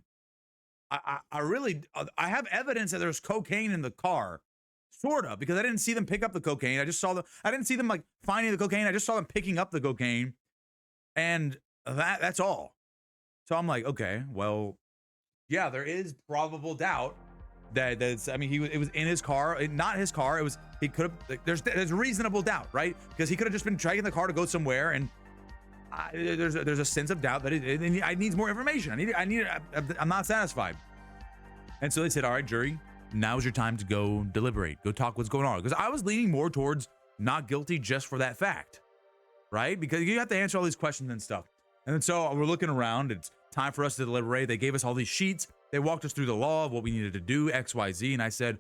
I really have evidence that there's cocaine in the car, sort of, because I didn't see them pick up the cocaine. I didn't see them like finding the cocaine. I just saw them picking up the cocaine, and that's all. So I'm like, okay, well, yeah, there is probable doubt that's. I mean, it was in his car, not his car. He could have. There's reasonable doubt, right? Because he could have just been dragging the car to go somewhere, and there's a sense of doubt that I need more information. I'm not satisfied. And so they said, all right, jury, now's your time to go deliberate, go talk what's going on. Because I was leaning more towards not guilty just for that fact, right? Because you have to answer all these questions and stuff. And then so we're looking around. It's time for us to deliberate. They gave us all these sheets. They walked us through the law of what we needed to do, X, Y, Z. And I said,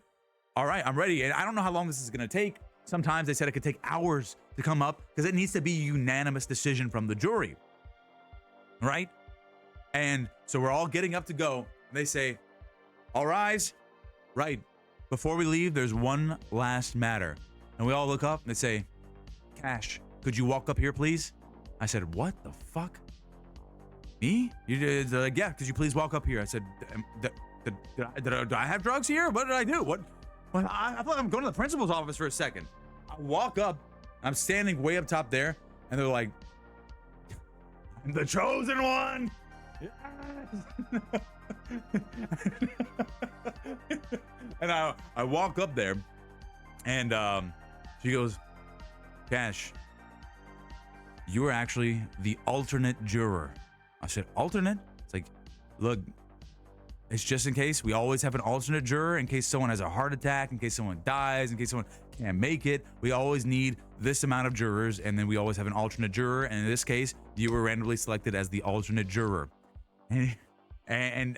all right, I'm ready. And I don't know how long this is going to take. Sometimes they said it could take hours to come up because it needs to be a unanimous decision from the jury, right? And so we're all getting up to go. And they say, all rise. Right. Before we leave, there's one last matter. And we all look up and they say, Cash, could you walk up here, please? I said, what the fuck? Me? They're like, yeah, could you please walk up here? I said, do I have drugs here? What did I do? What? I thought I'm going to the principal's office for a second. I walk up, I'm standing way up top there, and they're like, I'm the chosen one. Yes. And I walk up there, and she goes, Cash, you are actually the alternate juror. I said, alternate? It's like, look, it's just in case. We always have an alternate juror in case someone has a heart attack, in case someone dies, in case someone can't make it. We always need this amount of jurors, and then we always have an alternate juror. And in this case, you were randomly selected as the alternate juror. And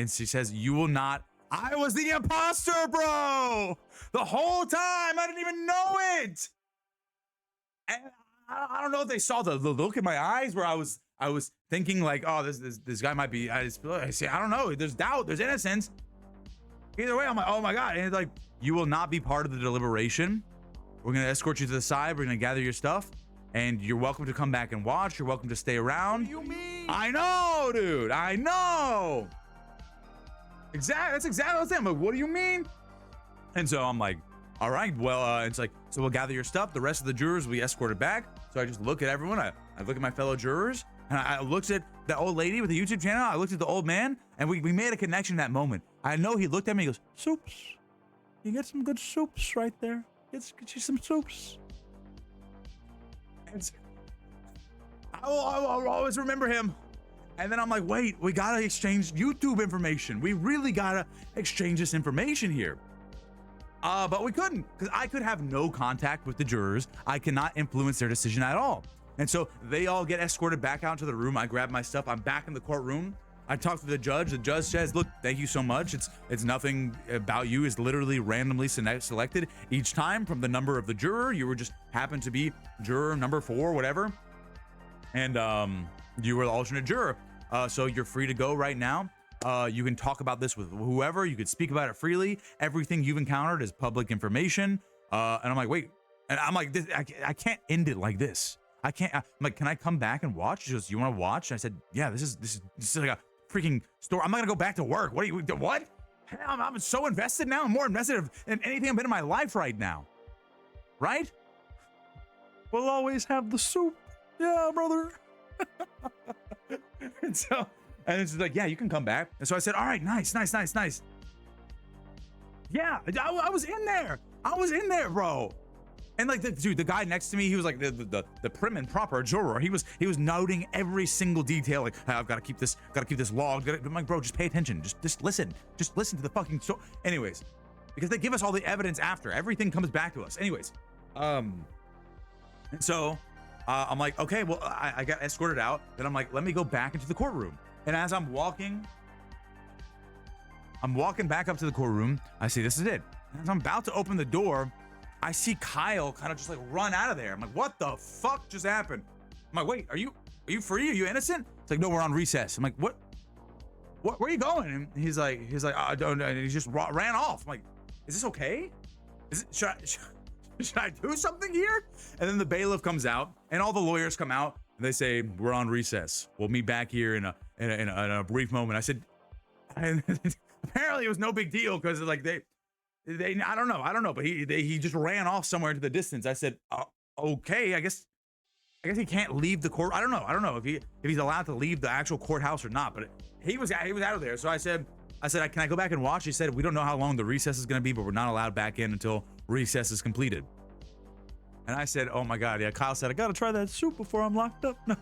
she says, you will not I was the imposter, bro. The whole time. I didn't even know it. And I don't know if they saw the look in my eyes where I was thinking like, oh, this guy might be. I don't know. There's doubt. There's innocence. Either way, I'm like, oh my God. And it's like, you will not be part of the deliberation. We're gonna escort you to the side. We're gonna gather your stuff, and you're welcome to come back and watch. You're welcome to stay around. What do you mean? I know, dude. I know. Exactly. That's exactly what I'm saying. I'm like, what do you mean? And so I'm like, all right, well, it's like, so we'll gather your stuff. The rest of the jurors will be escorted back. So I just look at everyone. I look at my fellow jurors, and I looked at the old lady with the YouTube channel. I looked at the old man, and we made a connection in that moment. I know he looked at me. He goes, soups. You get some good soups right there. Get you some soups. And so, I will always remember him. And then I'm like, wait, we gotta exchange YouTube information. We really gotta exchange this information here. But we couldn't, because I could have no contact with the jurors. I cannot influence their decision at all. And so they all get escorted back out to the room. I grab my stuff. I'm back in the courtroom. I talk to the judge. The judge says, look, thank you so much. It's nothing about you. It's literally randomly selected each time from the number of the juror. You were just happened to be juror number 4, whatever. And you were the alternate juror. So you're free to go right now. You can talk about this with whoever. You could speak about it freely. Everything you've encountered is public information. And I'm like, wait. And I'm like, I can't end it like this. I can't. I'm like, can I come back and watch? She goes, you want to watch? And I said, yeah. This is like a freaking story. I'm not gonna go back to work. What? I'm so invested now. I'm more invested in anything I've been in my life right now. Right? We'll always have the soup. Yeah, brother. And it's like, yeah, you can come back. And so I said, all right, nice. Yeah, I was in there, bro. And like, the guy next to me, he was like the prim and proper juror. He was noting every single detail. Like, hey, I've got to keep this logged. I'm like, bro, just pay attention. Just listen to the fucking story. Anyways, because they give us all the evidence after. Everything comes back to us. Anyways, and so I'm like, okay, well, I got escorted out. Then I'm like, let me go back into the courtroom. And as I'm walking back up to the courtroom, I see this is it. And as I'm about to open the door, I see Kyle kind of just like run out of there. I'm like, what the fuck just happened? I'm like, wait, are you free? Are you innocent? It's like, no, we're on recess. I'm like, what, where are you going? And he's like, I don't know. And he just ran off. I'm like, is this okay? Should I do something here? And then the bailiff comes out and all the lawyers come out and they say, we're on recess. We'll meet back here in a brief moment. I said, apparently it was no big deal because like they I don't know, but he just ran off somewhere into the distance. I said, okay, I guess he can't leave the court. I don't know if he's allowed to leave the actual courthouse or not, but he was out of there. So I said, can I go back and watch? He said, we don't know how long the recess is going to be, but we're not allowed back in until recess is completed. And I said, oh my God, yeah. Kyle said, I got to try that soup before I'm locked up. No.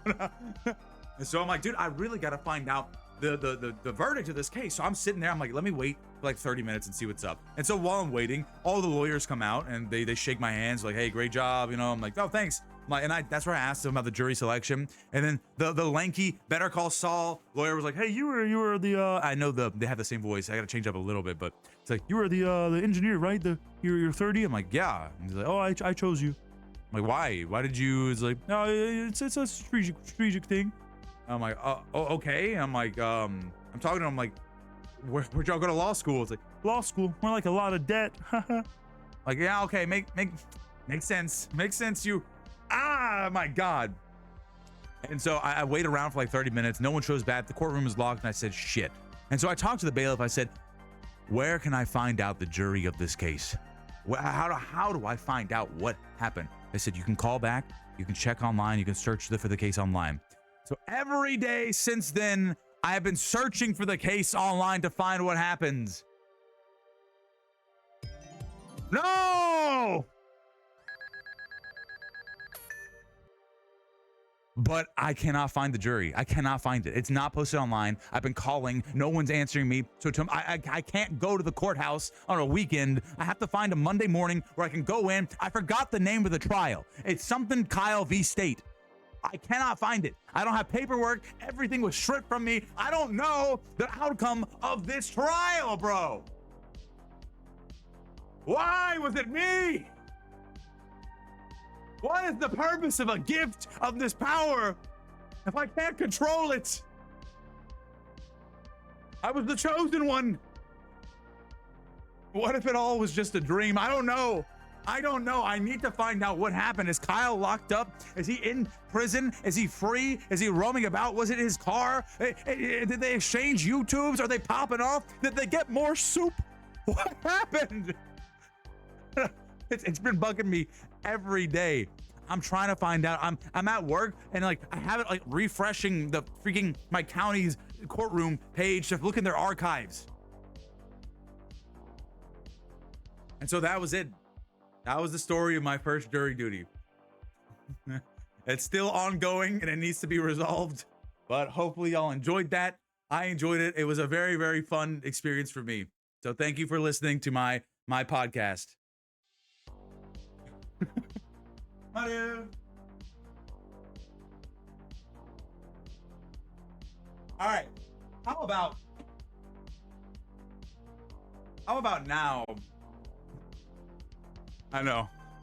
And so I'm like, dude, I really got to find out the verdict of this case. So I'm sitting there. I'm like, let me wait for like 30 minutes and see what's up. And so while I'm waiting, all the lawyers come out and they shake my hands like, hey, great job. You know, I'm like, oh, thanks. That's where I asked them about the jury selection. And then the lanky Better Call Saul lawyer was like, hey, you were the I know they have the same voice. I got to change up a little bit, but it's like, you were the engineer, right? You're 30. I'm like, yeah. And he's like, oh, I chose you. I'm like, why? Why did you? It's like, no, it's a strategic thing. I'm like, oh, okay. I'm like, I'm talking to him like, where'd y'all go to law school? It's like, law school, more like a lot of debt. Like, yeah, okay, makes sense. Makes sense. My God. And so I wait around for like 30 minutes. No one shows back. The courtroom is locked. And I said, shit. And so I talked to the bailiff. I said, where can I find out the jury of this case? How do I find out what happened? They said, you can call back. You can check online. You can search for the case online. So every day since then, I have been searching for the case online to find what happens. No! But I cannot find the jury. I cannot find it. It's not posted online. I've been calling. No one's answering me. So I can't go to the courthouse on a weekend. I have to find a Monday morning where I can go in. I forgot the name of the trial. It's something Kyle v. State. I cannot find it. I don't have paperwork. Everything was stripped from me. I don't know the outcome of this trial, bro. Why was it me? What is the purpose of a gift of this power if I can't control it? I was the chosen one. What if it all was just a dream? I don't know. I don't know. I need to find out what happened. Is Kyle locked up? Is he in prison? Is he free? Is he roaming about? Was it his car? Did they exchange YouTubes? Are they popping off? Did they get more soup? What happened? It's been bugging me every day. I'm trying to find out. I'm at work and like I have it like refreshing the freaking my county's courtroom page to look in their archives. And so that was it. That was the story of my first jury duty. It's still ongoing and it needs to be resolved, but hopefully y'all enjoyed that. I enjoyed it. It was a very, very fun experience for me. So thank you for listening to my podcast. Mario. All right. How about now? I know.